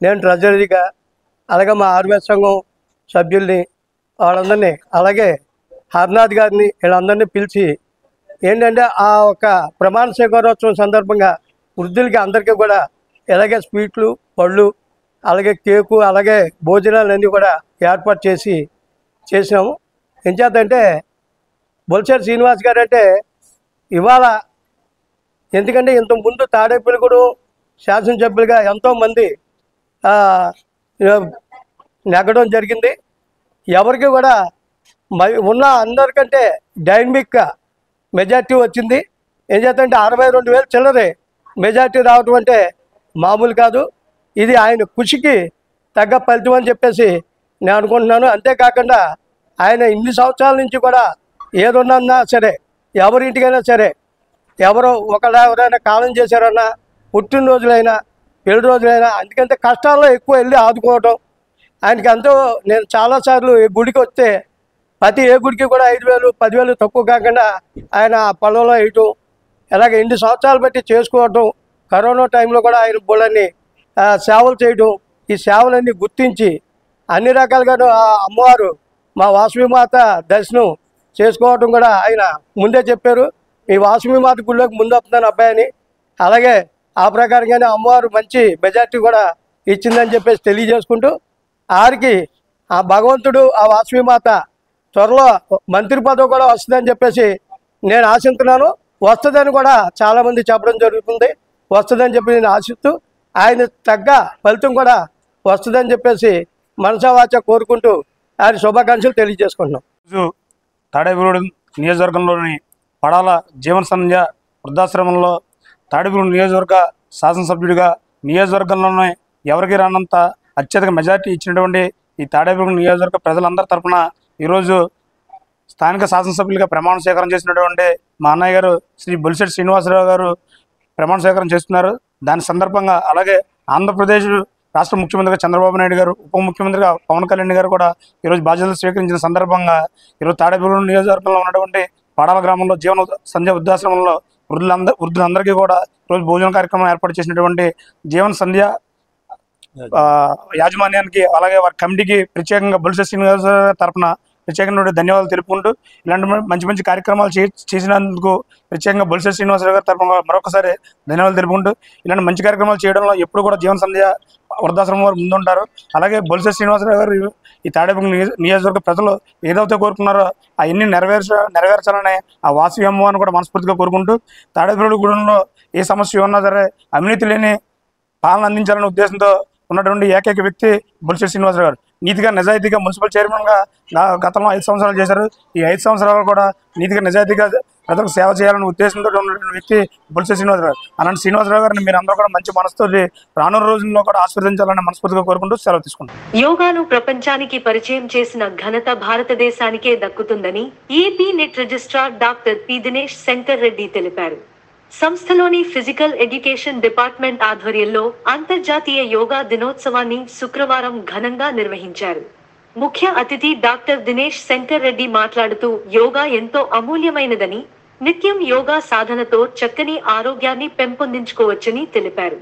నేను ట్రెజరీగా, అలాగే మా ఆర్వైశ్య సంఘం సభ్యుల్ని వాళ్ళందరినీ, అలాగే హర్నాథ్ గారిని, వీళ్ళందరినీ పిలిచి ఏంటంటే ఆ ఒక ప్రమాణ స్వీకారోత్సవం సందర్భంగా వృద్ధులకి అందరికీ కూడా ఇలాగే స్వీట్లు, పళ్ళు, అలాగే కేకు, అలాగే భోజనాలన్నీ కూడా ఏర్పాటు చేసినాము. ఏం చేద్దంటే బొలిశెట్టి శ్రీనివాస్ గారు అంటే ఇవాళ, ఎందుకంటే ఇంతకుముందు తాడేపల్లిగూడెం శాసనసభ్యులుగా ఎంతోమంది నెగ్గడం జరిగింది. ఎవరికి కూడా ఉన్న అందరికంటే డైనమిక్గా మెజార్టీ వచ్చింది. ఏం చేద్దంటే 62,000 చిల్లరే మెజార్టీ రావటం అంటే మామూలు కాదు. ఇది ఆయన కృషికి తగ్గ ఫలితం అని చెప్పేసి నేను అనుకుంటున్నాను. అంతేకాకుండా ఆయన ఇన్ని సంవత్సరాల నుంచి కూడా ఏదున్నా సరే, ఎవరింటికైనా సరే, ఎవరైనా కాలం చేశారన్నా, పుట్టినరోజులైనా, పెళ్లి రోజులైనా, అందుకంటే కష్టాల్లో ఎక్కువ వెళ్ళి ఆదుకోవటం ఆయనకి ఎంతో. నేను చాలాసార్లు గుడికి వస్తే ప్రతి ఏ గుడికి కూడా 5,000, 10,000 తక్కువ కాకుండా ఆయన పొలంలో వేయటం, అలాగే ఇన్ని సంవత్సరాలు బట్టి చేసుకోవటం, కరోనా టైంలో కూడా ఆయన బోళ్ళని సేవలు చేయటం, ఈ సేవలన్నీ గుర్తించి అన్ని రకాలుగాను అమ్మవారు మా వాసవిమాత దర్శనం చేసుకోవటం కూడా ఆయన ముందే చెప్పారు. ఈ వాసవిమాత గుళ్ళోకి ముందు వస్తున్నాను అబ్బాయి అని. అలాగే ఆ ప్రకారంగానే అమ్మవారు మంచి మెజార్టీ కూడా ఇచ్చిందని చెప్పేసి తెలియజేసుకుంటూ, ఆరికి ఆ భగవంతుడు, ఆ వాసవిమాత త్వరలో మంత్రి పదవి కూడా వస్తుందని చెప్పేసి నేను ఆశిస్తున్నాను. వస్తుందని కూడా చాలామంది చెప్పడం జరుగుతుంది. వస్తుందని చెప్పి నేను ఆశిస్తూ, ఆయన తగ్గ ఫలితం కూడా వస్తుందని చెప్పేసి మనసావాచ కోరుకుంటూ ఆయన శుభాకాంక్షలు తెలియజేసుకుంటున్నాం. తాడేపల్లిగూడెం నియోజకవర్గంలోని పడాల జీవన సంధ్య వృద్ధాశ్రమంలో తాడేపల్లిగూడెం నియోజకవర్గ శాసనసభ్యుడిగా నియోజకవర్గంలోనే ఎవరికి రానంత అత్యధిక మెజార్టీ ఇచ్చినటువంటి ఈ తాడేపల్లిగూడెం నియోజకవర్గ ప్రజలందరి తరఫున ఈరోజు స్థానిక శాసనసభ్యులుగా ప్రమాణ స్వీకారం చేసినటువంటి మా అన్నయ్య గారు శ్రీ బొలిశెట్టి శ్రీనివాసరావు గారు ప్రమాణ స్వీకారం చేస్తున్నారు. దాని సందర్భంగా అలాగే ఆంధ్రప్రదేశ్ రాష్ట్ర ముఖ్యమంత్రిగా చంద్రబాబు నాయుడు గారు, ఉప ముఖ్యమంత్రిగా పవన్ కళ్యాణ్ గారు కూడా ఈరోజు బాధ్యతలు స్వీకరించిన సందర్భంగా ఈరోజు తాడేపల్లిగూడెం నియోజకవర్గంలో ఉన్నటువంటి పడాల గ్రామంలో జీవన సంధ్య వృద్ధాశ్రమంలో వృద్ధులందరికీ కూడా ఈరోజు భోజన కార్యక్రమం ఏర్పాటు చేసినటువంటి జీవన సంధ్య యాజమాన్యానికి, అలాగే వారి కమిటీకి ప్రత్యేకంగా బొలిశెట్టి శ్రీనివాసరావు తరఫున ప్రత్యేకంగా ధన్యవాదాలు తెలుపుకుంటూ ఇలాంటి మంచి మంచి కార్యక్రమాలు చేసినందుకు ప్రత్యేకంగా బొలిశెట్టి శ్రీనివాసరావు గారి తరఫున మరొకసారి ధన్యవాదాలు తెలుపుకుంటూ ఇలాంటి మంచి కార్యక్రమాలు చేయడంలో ఎప్పుడు కూడా జీవన సంధ్య వృద్ధాశ్రమం వారు ముందుంటారు. అలాగే బొలిశెట్టి శ్రీనివాసరావు గారు ఈ తాడేపల్లి నియోజకవర్గ ప్రజలు ఏదైతే కోరుకున్నారో అవన్నీ నెరవేర్చాలనే ఆ వాసవి అమ్మవారిని కూడా మనస్ఫూర్తిగా కోరుకుంటూ తాడేపల్లి గూడెంలో ఏ సమస్య ఉన్నా సరే అవినీతి లేని పాలన అందించాలనే ఉద్దేశంతో ఉన్నటువంటి ఏకైక వ్యక్తి బొలిశెట్టి శ్రీనివాసరావు గారు. నీతిగా నిజాయితీగా మున్సిపల్ చైర్మన్గా గతంలో 5 సంవత్సరాలు చేశారు. ఈ 5 సంవత్సరాలు కూడా నీతిగా నిజాయితీగా ప్రజలకు సేవ చేయాలనే ఉద్దేశంతో ఉన్నటువంటి వ్యక్తి బొలిశెట్టి శ్రీనివాసరావు. అలాంటి శ్రీనివాసరావు గారిని మీరు అందరూ కూడా మంచి మనసుతో రానున్న రోజుల్లో కూడా ఆశీర్వదించాలని మనస్ఫూర్తిగా కోరుకుంటూ సెలవు తీసుకుంటాం. యోగాను ప్రపంచానికి పరిచయం చేసిన ఘనత భారతదేశానికే దక్కుతుందని AP net registrar doctor P Dinesh Shankar Reddy తెలిపారు. సంస్థలోని ఫిజికల్ ఎడ్యుకేషన్ డిపార్ట్మెంట్ ఆధ్వర్యంలో అంతర్జాతీయ యోగా దినోత్సవాన్ని శుక్రవారం ఘనంగా నిర్వహించారు. ముఖ్య అతిథి డాక్టర్ దినేష్ శంకర్ రెడ్డి మాట్లాడుతూ యోగా ఎంతో అమూల్యమైనదని, నిత్యం యోగా సాధనతో చక్కని ఆరోగ్యాన్ని పెంపొందించుకోవచ్చని తెలిపారు.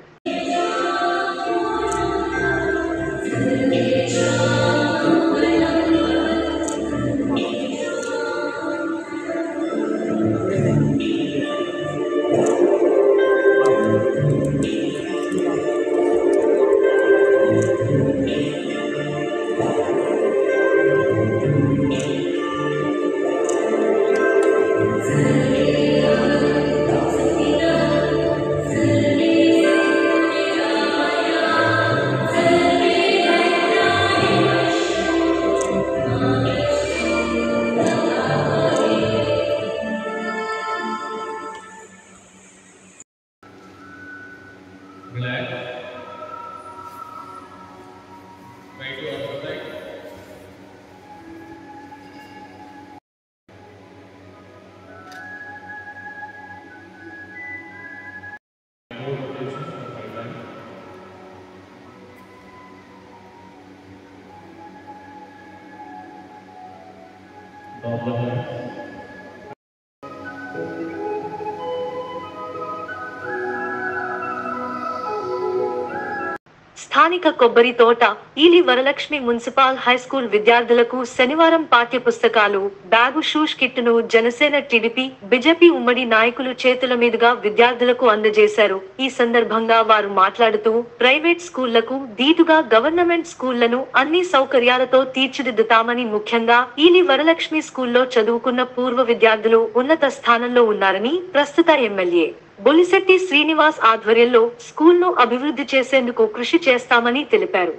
స్థానిక కొబ్బరి తోట ఈలి వరలక్ష్మి మున్సిపల్ హైస్కూల్ విద్యార్థులకు శనివారం పాఠ్య పుస్తకాలు, బ్యాగు, షూస్ కిట్ను జనసేన, టీడీపీ, బీజేపీ ఉమ్మడి నాయకులు చేతుల మీదుగా విద్యార్థులకు అందజేశారు. ఈ సందర్భంగా వారు మాట్లాడుతూ ప్రైవేట్ స్కూళ్లకు దీటుగా గవర్నమెంట్ స్కూళ్లను అన్ని సౌకర్యాలతో తీర్చిదిద్దుతామని, ముఖ్యంగా ఈలి వరలక్ష్మి స్కూల్లో చదువుకున్న పూర్వ విద్యార్థులు ఉన్నత స్థానంలో ఉన్నారని, ప్రస్తుత ఎమ్మెల్యే బొలిశెట్టి శ్రీనివాస్ ఆధ్వర్యంలో స్కూల్ను అభివృద్ధి చేసేందుకు కృషి చేస్తామని తెలిపారు.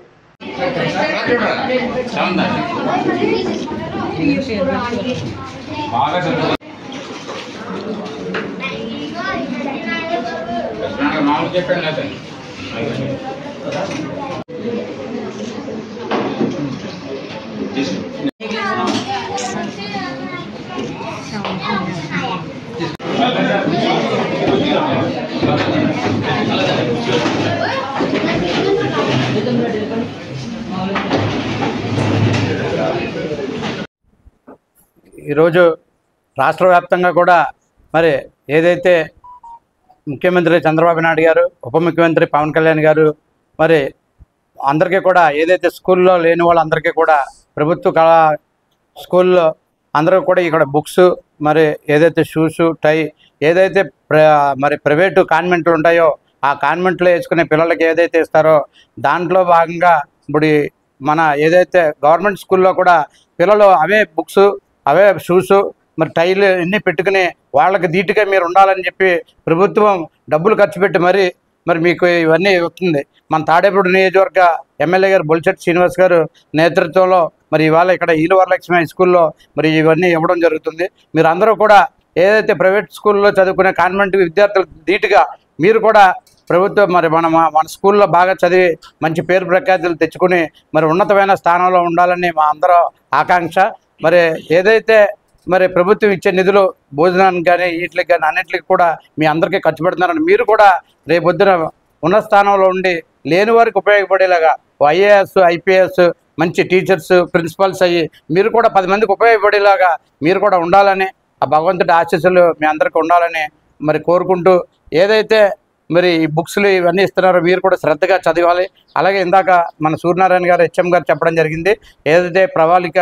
ఈరోజు రాష్ట్ర వ్యాప్తంగా కూడా మరి ఏదైతే ముఖ్యమంత్రి చంద్రబాబు నాయుడు గారు, ఉప ముఖ్యమంత్రి పవన్ కళ్యాణ్ గారు మరి అందరికీ కూడా ఏదైతే స్కూల్లో లేని వాళ్ళందరికీ కూడా ప్రభుత్వ కళా స్కూల్లో అందరూ కూడా ఇక్కడ బుక్స్, మరి ఏదైతే షూస్, టై, ఏదైతే మరి ప్రైవేటు కాన్వెంట్లు ఉంటాయో ఆ కాన్వెంట్లో వేసుకునే పిల్లలకి ఏదైతే ఇస్తారో దాంట్లో భాగంగా ఇప్పుడు మన ఏదైతే గవర్నమెంట్ స్కూల్లో కూడా పిల్లలు అవే బుక్స్, అవే షూస్, మరి టైలు అన్నీ పెట్టుకుని వాళ్ళకి ధీటుగా మీరు ఉండాలని చెప్పి ప్రభుత్వం డబ్బులు ఖర్చు పెట్టి మరి మీకు ఇవన్నీ వస్తుంది. మన తాడేపల్లి నియోజకవర్గ ఎమ్మెల్యే గారు బొలిశెట్టి శ్రీనివాస్ గారు నేతృత్వంలో మరి ఇవాళ ఇక్కడ ఈలి వరలక్ష్మి హై స్కూల్లో మరి ఇవన్నీ ఇవ్వడం జరుగుతుంది. మీరు అందరూ కూడా ఏదైతే ప్రైవేట్ స్కూల్లో చదువుకునే కాన్వెంట్ విద్యార్థులు ధీటుగా మీరు కూడా ప్రభుత్వం మరి మన స్కూల్లో బాగా చదివి మంచి పేరు ప్రఖ్యాతులు తెచ్చుకుని మరి ఉన్నతమైన స్థానంలో ఉండాలని మా అందరూ ఆకాంక్ష. మరి ఏదైతే మరి ప్రభుత్వం ఇచ్చే నిధులు భోజనానికి కానీ వీటికి కానీ అన్నింటికి కూడా మీ అందరికీ ఖర్చు పెడుతున్నారని మీరు కూడా రేపొద్దున ఉన్న స్థానంలో ఉండి లేని వారికి ఉపయోగపడేలాగా ఐఏఎస్, ఐపీఎస్, మంచి టీచర్స్, ప్రిన్సిపల్స్ అయ్యి మీరు కూడా 10 మందికి ఉపయోగపడేలాగా మీరు కూడా ఉండాలని, ఆ భగవంతుడి ఆశీస్సులు మీ అందరికీ ఉండాలని మరి కోరుకుంటూ, ఏదైతే మరి ఈ బుక్స్లు ఇవన్నీ ఇస్తున్నారు, మీరు కూడా శ్రద్ధగా చదవాలి. అలాగే ఇందాక మన సూర్యనారాయణ గారు హెచ్ఎం గారు చెప్పడం జరిగింది, ఏదైతే ప్రవాళిక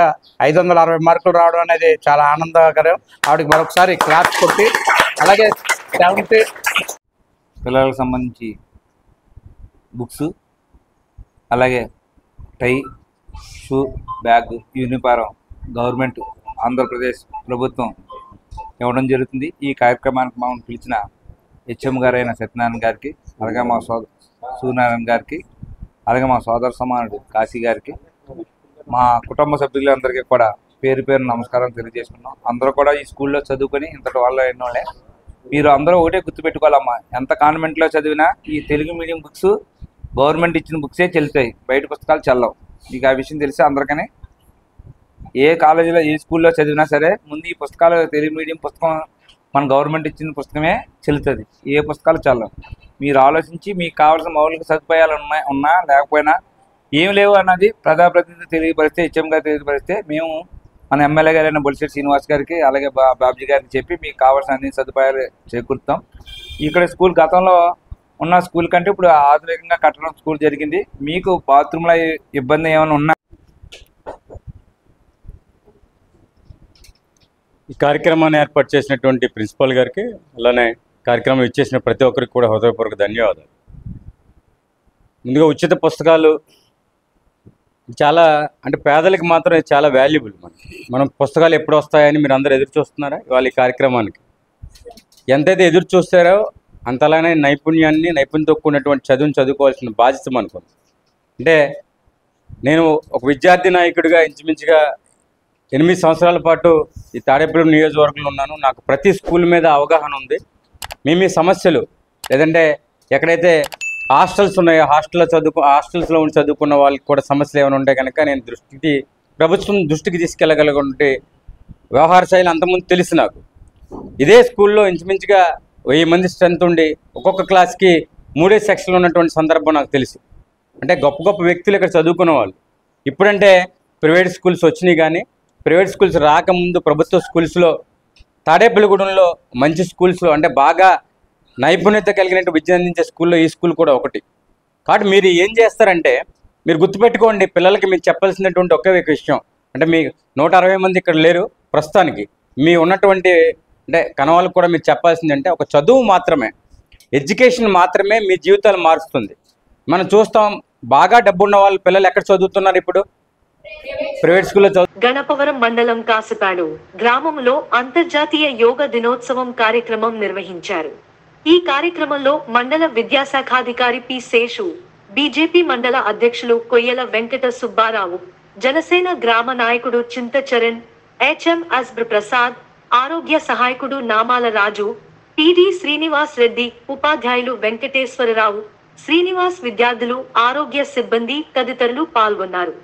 560 మార్కులు రావడం అనేది చాలా ఆనందకరం. ఆవిడకి మరొకసారి క్లాప్స్ కొట్టి, అలాగే పిల్లలకు సంబంధించి బుక్స్, అలాగే tie, shoe, bag, uniform government Andhra Pradesh ప్రభుత్వం ఇవ్వడం జరుగుతుంది. ఈ కార్యక్రమానికి మమ్మల్ని పిలిచిన హెచ్ఎం గారైన సత్యనారాయణ గారికి, అలాగే మా సూర్యనారాయణ గారికి, అలాగే మా సోదర సమానుడు కాశీ గారికి, మా కుటుంబ సభ్యులందరికీ కూడా పేరు పేరు నమస్కారం తెలియజేసుకున్నాం. అందరూ కూడా ఈ స్కూల్లో చదువుకొని ఇంతటి వాళ్ళు ఎన్నోళ్ళే. మీరు అందరూ ఒకటే గుర్తుపెట్టుకోవాలమ్మా, ఎంత కాన్వెంట్లో చదివినా ఈ తెలుగు మీడియం బుక్స్ గవర్నమెంట్ ఇచ్చిన బుక్సే చెల్లుతాయి, బయట పుస్తకాలు చల్లవు. మీకు ఆ విషయం తెలిసి అందరికనే ఏ కాలేజీలో ఏ స్కూల్లో చదివినా సరే ముందు ఈ పుస్తకాలు తెలుగు మీడియం పుస్తకం మన గవర్నమెంట్ ఇచ్చిన పుస్తకమే చెల్లుతుంది, ఏ పుస్తకాలు చల్లవు. మీరు ఆలోచించి మీకు కావాల్సిన మౌలిక సదుపాయాలు ఉన్నా లేకపోయినా ఏం లేవు అన్నది ప్రజాప్రతినిధి తెలియపరిస్తే, హెచ్ఎం గారు తెలియపరిస్తే మేము మన ఎమ్మెల్యే గారైన బొలిశెట్టి శ్రీనివాస్ గారికి అలాగే బాబ్జీ గారికి చెప్పి మీకు కావాల్సిన అన్ని సదుపాయాలు చేకూరుతాం. ఇక్కడ స్కూల్ గతంలో ఉన్న స్కూల్ కంటే ఇప్పుడు ఆధునికంగా కట్టడం స్కూల్ జరిగింది. మీకు బాత్రూంలో ఇబ్బంది ఏమైనా ఉన్నా ఈ కార్యక్రమాన్ని ఏర్పాటు చేసినటువంటి ప్రిన్సిపాల్ గారికి, అలానే కార్యక్రమం ఇచ్చేసిన ప్రతి ఒక్కరికి కూడా హృదయపూర్వక ధన్యవాదాలు. ముందుగా ఉచిత పుస్తకాలు చాలా అంటే పేదలకు మాత్రం చాలా వాల్యుబుల్. మనం పుస్తకాలు ఎప్పుడు వస్తాయని మీరు అందరూ ఎదురు చూస్తున్నారా? ఇవాళ ఈ కార్యక్రమానికి ఎంతైతే ఎదురు చూస్తారో అంతలానే నైపుణ్యంతో కూడినటువంటి చదువుకోవాల్సిన బాధ్యత మనకుంది. అంటే నేను ఒక విద్యార్థి నాయకుడిగా ఇంచుమించుగా 8 సంవత్సరాల పాటు ఈ తాడేపల్లి నియోజకవర్గంలో ఉన్నాను. నాకు ప్రతి స్కూల్ మీద అవగాహన ఉంది. మీ సమస్యలు లేదంటే ఎక్కడైతే హాస్టల్స్ ఉన్నాయో హాస్టల్స్లో ఉండి చదువుకున్న వాళ్ళకి కూడా సమస్యలు ఏమైనా ఉంటే కనుక నేను ప్రభుత్వం దృష్టికి తీసుకెళ్ళగలిగే వ్యవహార శైలి అంతకుముందు తెలుసు నాకు. ఇదే స్కూల్లో ఇంచుమించుగా 1000 మంది స్ట్రెంత్ ఉండి ఒక్కొక్క క్లాస్కి 3 సెక్షన్లు ఉన్నటువంటి సందర్భం నాకు తెలుసు. అంటే గొప్ప గొప్ప వ్యక్తులు ఇక్కడ చదువుకున్న వాళ్ళు. ఇప్పుడంటే ప్రైవేట్ స్కూల్స్ వచ్చినాయి, కానీ ప్రైవేట్ స్కూల్స్ రాకముందు ప్రభుత్వ స్కూల్స్లో తాడేపల్లిగూడెంలో మంచి స్కూల్స్లో అంటే బాగా నైపుణ్యత కలిగినట్టు విద్య అందించే స్కూల్లో ఈ స్కూల్ కూడా ఒకటి. కాబట్టి మీరు ఏం చేస్తారంటే మీరు గుర్తుపెట్టుకోండి, పిల్లలకి మీకు చెప్పాల్సినటువంటి ఒకే విషయం అంటే మీ 160 మంది ఇక్కడ లేరు ప్రస్తుతానికి. మీ ఉన్నటువంటి అంటే కనవాళ్ళకు కూడా మీరు చెప్పాల్సింది అంటే ఒక చదువు మాత్రమే, ఎడ్యుకేషన్ మాత్రమే మీ జీవితాలు మారుస్తుంది. మనం చూస్తాం బాగా డబ్బున్న వాళ్ళ పిల్లలు ఎక్కడ చదువుతున్నారు ఇప్పుడు? ప్రైవేట్ స్కూల్లో చదువు. గణపవరం మండలం కాసిపాడు గ్రామంలో అంతర్జాతీయ యోగ దినోత్సవం కార్యక్రమం నిర్వహించారు. ఈ కార్యక్రమంలో మండల విద్యాశాఖాధికారి పి శేషు, బీజేపీ మండల అధ్యక్షులు కొయ్యల వెంకట సుబ్బారావు, జనసేన గ్రామ నాయకుడు చింత చరణ్, హెచ్ఎం అస్బ్ర్ ప్రసాద్, ఆరోగ్య సహాయకుడు నామాల రాజు, పిడి శ్రీనివాస్ రెడ్డి, ఉపాధ్యాయులు వెంకటేశ్వరరావు, శ్రీనివాస్, విద్యార్థులు, ఆరోగ్య సిబ్బంది తదితరులు పాల్గొన్నారు.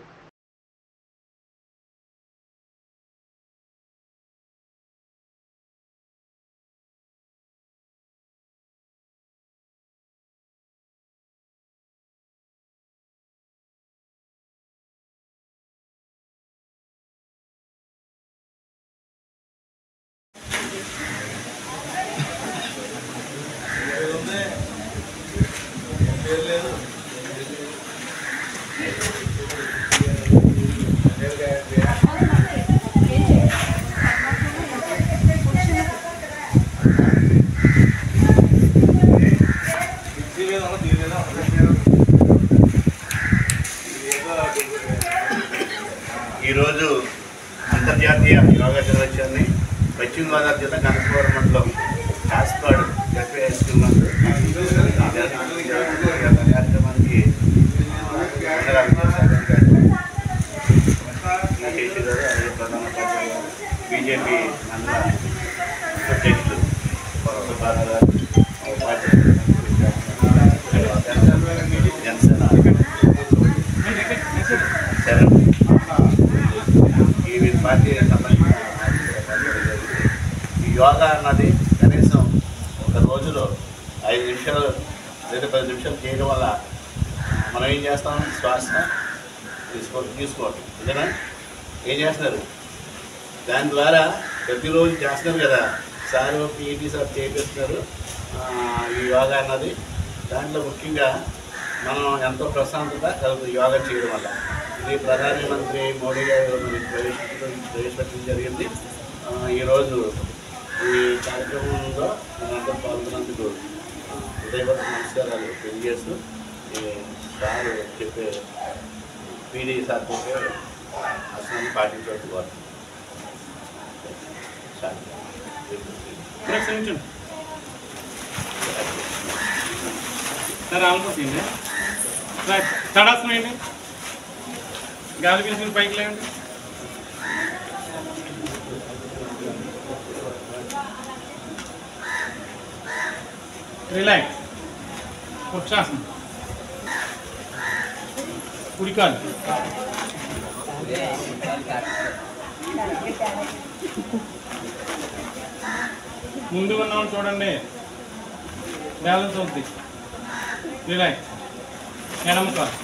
ఈరోజు అంతర్జాతీయ యోగా దినోత్సవాన్ని పశ్చిమ గోదావరి జిల్లా గణపవరం మండలం కాసిపాడు జడ్పీ హై స్కూల్ నందు కార్యక్రమానికి బీజేపీ మండల అధ్యక్షులు జనసేన చరణ్ ఈ పార్టీ ఈ యోగా అన్నది కనీసం ఒక రోజులో 5 నిమిషాలు లేదా 10 నిమిషాలు చేయడం వల్ల మనం ఏం చేస్తాం, శ్వాస తీసుకోవటం ఇదేనా ఏం చేస్తున్నారు. దాని ద్వారా ప్రతిరోజు చేస్తున్నారు కదా సార్, పీఈటీ సార్ చేపిస్తున్నారు. ఈ యోగా అన్నది దాంట్లో ముఖ్యంగా మనం ఎంతో ప్రశాంతత కలుగుతుంది యోగా చేయడం వల్ల. ఇది ప్రధానమంత్రి మోడీ గారు ప్రవేశపెట్టడం జరిగింది. ఈరోజు ఈ కార్యక్రమంలో మనందరూ పాల్గొన్నందుకు హృదయపూర్వక నమస్కారాలు తెలియజేస్తూ సార్ చెప్పే పీడీ సార్ చెప్పే అసలు పాటించవలసి కోరుతున్నాను. సార్ ఆల్మోస్ట్ తడాస్తున్నాయండి, గాలి పీల్చుకుని పైకి లేండి. రిలాక్స్. వృక్షాసనం. కుడికాలు. ముందు ఉన్నామని చూడండి, బ్యాలెన్స్ అవుతుంది. రిలాక్స్. ఎడమ కాలు.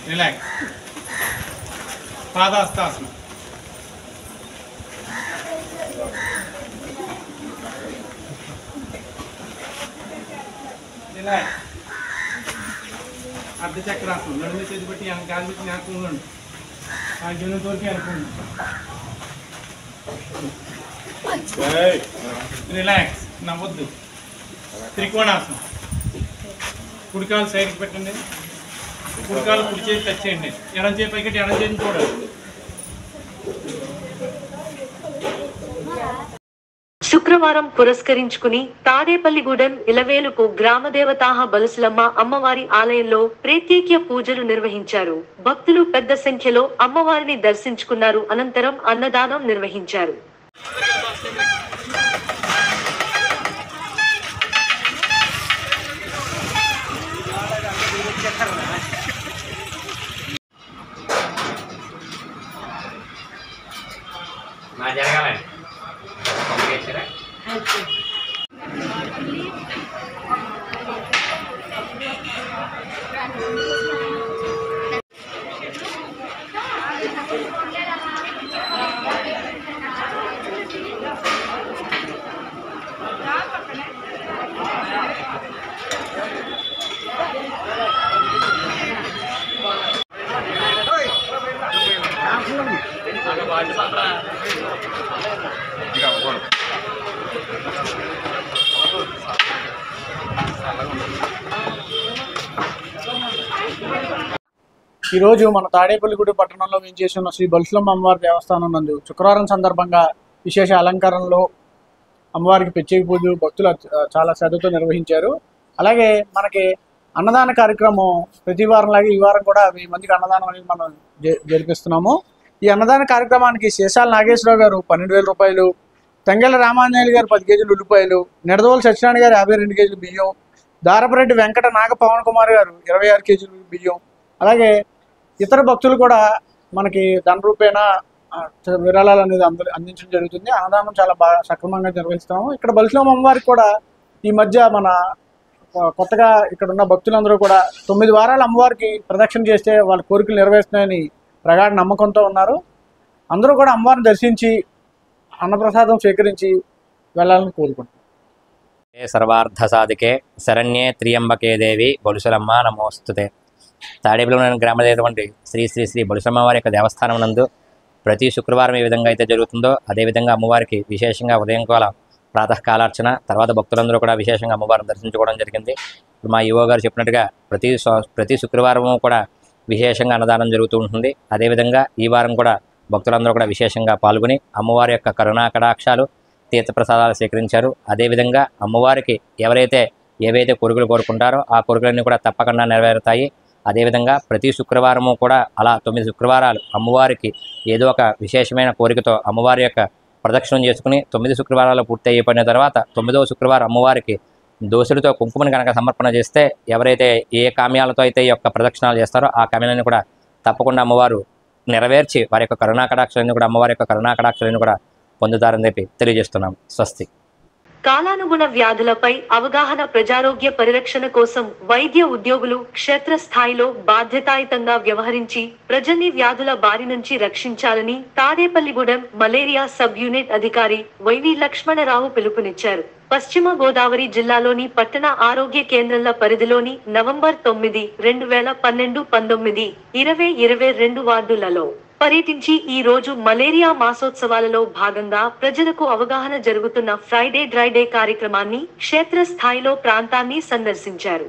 రిలాక్స్. పాదాస్తాసనం. రిలాక్స్. అర్ధచక్రాసనం. నడుము చేతి పెట్టి గాలి పెట్టి జ్ఞాపకంలోండి. ఆ జనం తోరికి అనుకోండి. రిలాక్స్. నవ్వద్దు. త్రికోణాసనం. కుడికాలు సైడ్కి పెట్టండి. కుడికాలు కుడి చేతి టచ్ చేయండి. ఎడం చేతి పైకి ఎడం చేతిని చూడాలి. శుక్రవారం పురస్కరించుకుని తాడేపల్లిగూడెం ఇలవేలుకు గ్రామదేవతాహ బలుసులమ్మ అమ్మవారి ఆలయంలో ప్రత్యేక పూజలు నిర్వహించారు. భక్తులు పెద్ద సంఖ్యలో అమ్మవారిని దర్శించుకున్నారు. అనంతరం అన్నదానం నిర్వహించారు. ఈరోజు మన తాడేపల్లిగూడెం పట్టణంలో వేంచేసి ఉన్న శ్రీ బలుసులమ్మ అమ్మవారి దేవస్థానం నందు శుక్రవారం సందర్భంగా విశేష అలంకరణలో అమ్మవారికి ప్రత్యేక పూజలు భక్తులు చాలా శ్రద్ధతో నిర్వహించారు. అలాగే మనకి అన్నదాన కార్యక్రమం ప్రతి వారంలాగే ఈ వారం కూడా 1000 మందికి అన్నదానం అనేది మనం జరిపిస్తున్నాము. ఈ అన్నదాన కార్యక్రమానికి శేషాల నాగేశ్వరరావు గారు 12,000 రూపాయలు, తంగెళ్ళ రామాంజనేయులు గారు 10 కేజీలు ఉల్లిపాయలు, నిడదవోలు సత్యనారాయణ గారు 52 కేజీలు బియ్యం, దారపరెడ్డి వెంకట నాగ పవన్ కుమార్ గారు 26 కేజీలు బియ్యం, అలాగే ఇతర భక్తులు కూడా మనకి ధన రూపేణ విరాళాలు అనేది అందించడం జరుగుతుంది. అన్నదానం చాలా బాగా సక్రమంగా నిర్వహిస్తున్నాము. ఇక్కడ బలుసులమ్మ అమ్మవారికి కూడా ఈ మధ్య మన కొత్తగా ఇక్కడ ఉన్న భక్తులందరూ కూడా 9 వారాలు అమ్మవారికి ప్రదక్షిణ చేస్తే వాళ్ళ కోరికలు నెరవేరుస్తున్నాయని ప్రగాఢ నమ్మకంతో ఉన్నారు. అందరూ కూడా అమ్మవారిని దర్శించి అన్నప్రసాదం స్వీకరించి వెళ్ళాలని కోరుకుంటున్నాం. సర్వార్థ సాధికే శరణ్యే త్రియంబకే దేవి బలుసులమ్మ నమోస్తుతే. తాడేపల్లిగూడెం గ్రామదేవత శ్రీ శ్రీ శ్రీ బలుసులమ్మ వారి యొక్క దేవస్థానం నందు ప్రతి శుక్రవారం ఏ విధంగా అయితే జరుగుతుందో అదేవిధంగా అమ్మవారికి విశేషంగా ఉదయం కాల ప్రాతకాలార్చన, తర్వాత భక్తులందరూ కూడా విశేషంగా అమ్మవారిని దర్శించుకోవడం జరిగింది. ఇప్పుడు మా యువ గారు చెప్పినట్టుగా ప్రతి శుక్రవారము కూడా విశేషంగా అన్నదానం జరుగుతూ ఉంటుంది. అదేవిధంగా ఈ వారం కూడా భక్తులందరూ కూడా విశేషంగా పాల్గొని అమ్మవారి యొక్క కరుణా కటాక్షాలు తీర్థప్రసాదాలు స్వీకరించారు. అదేవిధంగా అమ్మవారికి ఎవరైతే ఏవైతే కోరికలు కోరుకుంటారో ఆ కోరికలన్నీ కూడా తప్పకుండా నెరవేరుతాయి. అదేవిధంగా ప్రతి శుక్రవారము కూడా అలా 9 శుక్రవారాలు అమ్మవారికి ఏదో ఒక విశేషమైన కోరికతో అమ్మవారి యొక్క ప్రదక్షిణం చేసుకుని 9 శుక్రవారాలు పూర్తి అయిపోయిన తర్వాత 9వ శుక్రవారం అమ్మవారికి దోసులతో కుంకుమని కనుక సమర్పణ చేస్తే ఎవరైతే ఏ కామ్యాలతో అయితే ఈ యొక్క ప్రదక్షిణాలు చేస్తారో ఆ కామ్యాలను కూడా తప్పకుండా అమ్మవారు నెరవేర్చి వారి యొక్క కరుణా కటాక్షాలను కూడా అమ్మవారి యొక్క కరుణా కటాక్షాలను కూడా పొందుతారని చెప్పి తెలియజేస్తున్నాం. స్వస్తి. కాలానుగుణ వ్యాధులపై అవగాహన, ప్రజారోగ్య పరిరక్షణ కోసం వైద్య ఉద్యోగులు క్షేత్రస్థాయిలో బాధ్యతాయుతంగా వ్యవహరించి ప్రజల్ని వ్యాధుల బారి నుంచి రక్షించాలని తాడేపల్లిగూడెం మలేరియా సబ్ యూనిట్ అధికారి వైవి లక్ష్మణరావు పిలుపునిచ్చారు. పశ్చిమ గోదావరి జిల్లాలోని పట్టణ ఆరోగ్య కేంద్రాల పరిధిలోని నవంబర్ 9, 2012, 19, 20, 22 వార్డులలో పర్యటించి ఈ రోజు మలేరియా మాసోత్సవాలలో భాగంగా ప్రజలకు అవగాహన జరుగుతున్న ఫ్రైడే డ్రైడే కార్యక్రమాన్ని క్షేత్రస్థాయిలో ప్రాంతాన్ని సందర్శించారు.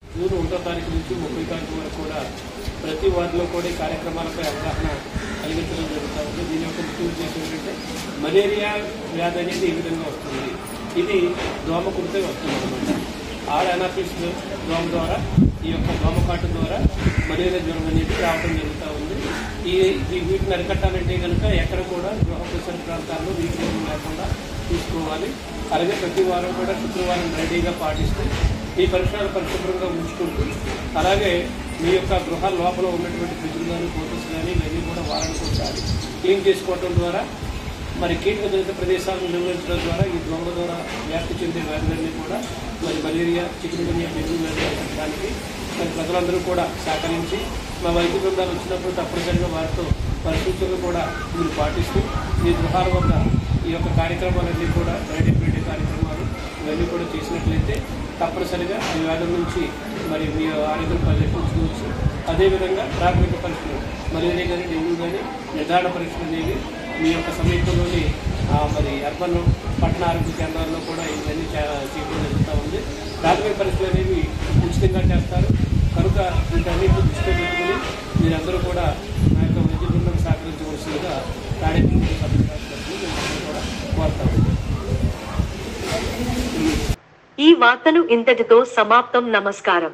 జూన్ 1వ తారీఖు నుంచి 30వ తారీఖు వరకు కూడా ప్రతి వార్డులో కూడా ఈ కార్యక్రమాలపై అవగాహన కలిగించడం జరుగుతూ ఉంది. దీని యొక్క ముఖ్య ఉద్దేశం ఏంటంటే మలేరియా వ్యాధి అనేది ఈ విధంగా వస్తుంది. ఇది దోమ కుడితే వస్తుంది అనమాట. ఆడనాఫిస్ దోమ ద్వారా, ఈ యొక్క దోమ కాటు ద్వారా మలేరియా జ్వరం అనేది రావడం జరుగుతూ ఉంది. వీటిని అరికట్టాలంటే కనుక ఎక్కడ కూడా గృహ పరిసర ప్రాంతాల్లో నీటి లేకుండా చూసుకోవాలి. అలాగే ప్రతి వారం కూడా శుక్రవారం రెడీగా పాటిస్తూ ఈ పరిసరాలు పరిశుభ్రంగా ఉంచుకుంటూ, అలాగే మీ యొక్క గృహాల లోపల ఉన్నటువంటి ఫ్రిడ్జ్లు కానీ, బోటల్స్ కానీ ఇవన్నీ కూడా వారానికి ఒకసారి క్లీన్ చేసుకోవడం ద్వారా మరి కీటకజనిత ప్రదేశాలను నిర్వహించడం ద్వారా ఈ దోమల ద్వారా వ్యాప్తి చెందే వ్యాధులన్నీ కూడా మరి మలేరియా, చికెన్గున్యా, డెంగ్యూ వ్యాధులు తగ్గించడానికి మరి ప్రజలందరూ కూడా సహకరించి మా వైద్య బృందాలు వచ్చినప్పుడు తప్పనిసరిగా వారితో పరిశుభ్రతను కూడా మీరు పాటిస్తూ మీ గృహాల వద్ద ఈ యొక్క కార్యక్రమాలన్నీ కూడా డ్రైడే కార్యక్రమాలు ఇవన్నీ కూడా చేసినట్లయితే తప్పనిసరిగా ఈ వ్యాధుల నుంచి మరి మీ ఆరోగ్యం పరిరక్షించుకోవచ్చు. అదేవిధంగా ప్రాథమిక పరీక్షలు మలేరియా కానీ, డెంగ్యూ కానీ నిర్ధారణ పరీక్షలు అనేవి మీ యొక్క సమీపంలోని మరి అర్బన్ పట్టణ ఆరోగ్య కేంద్రాల్లో కూడా ఇవన్నీ చేయడం జరుగుతూ ఉంది. ప్రాథమిక పరీక్షలు అనేవి ఉచితంగా చేస్తారు కనుక వీటన్నిటిని దృష్టిలో పెట్టుకుని మీరందరూ కూడా నా యొక్క వైద్య బృందం సహకరించవలసిందిగా తాడేపల్లి కూడా కోరుతాము. ఈ వార్తలు ఇంతటితో సమాప్తం. నమస్కారం.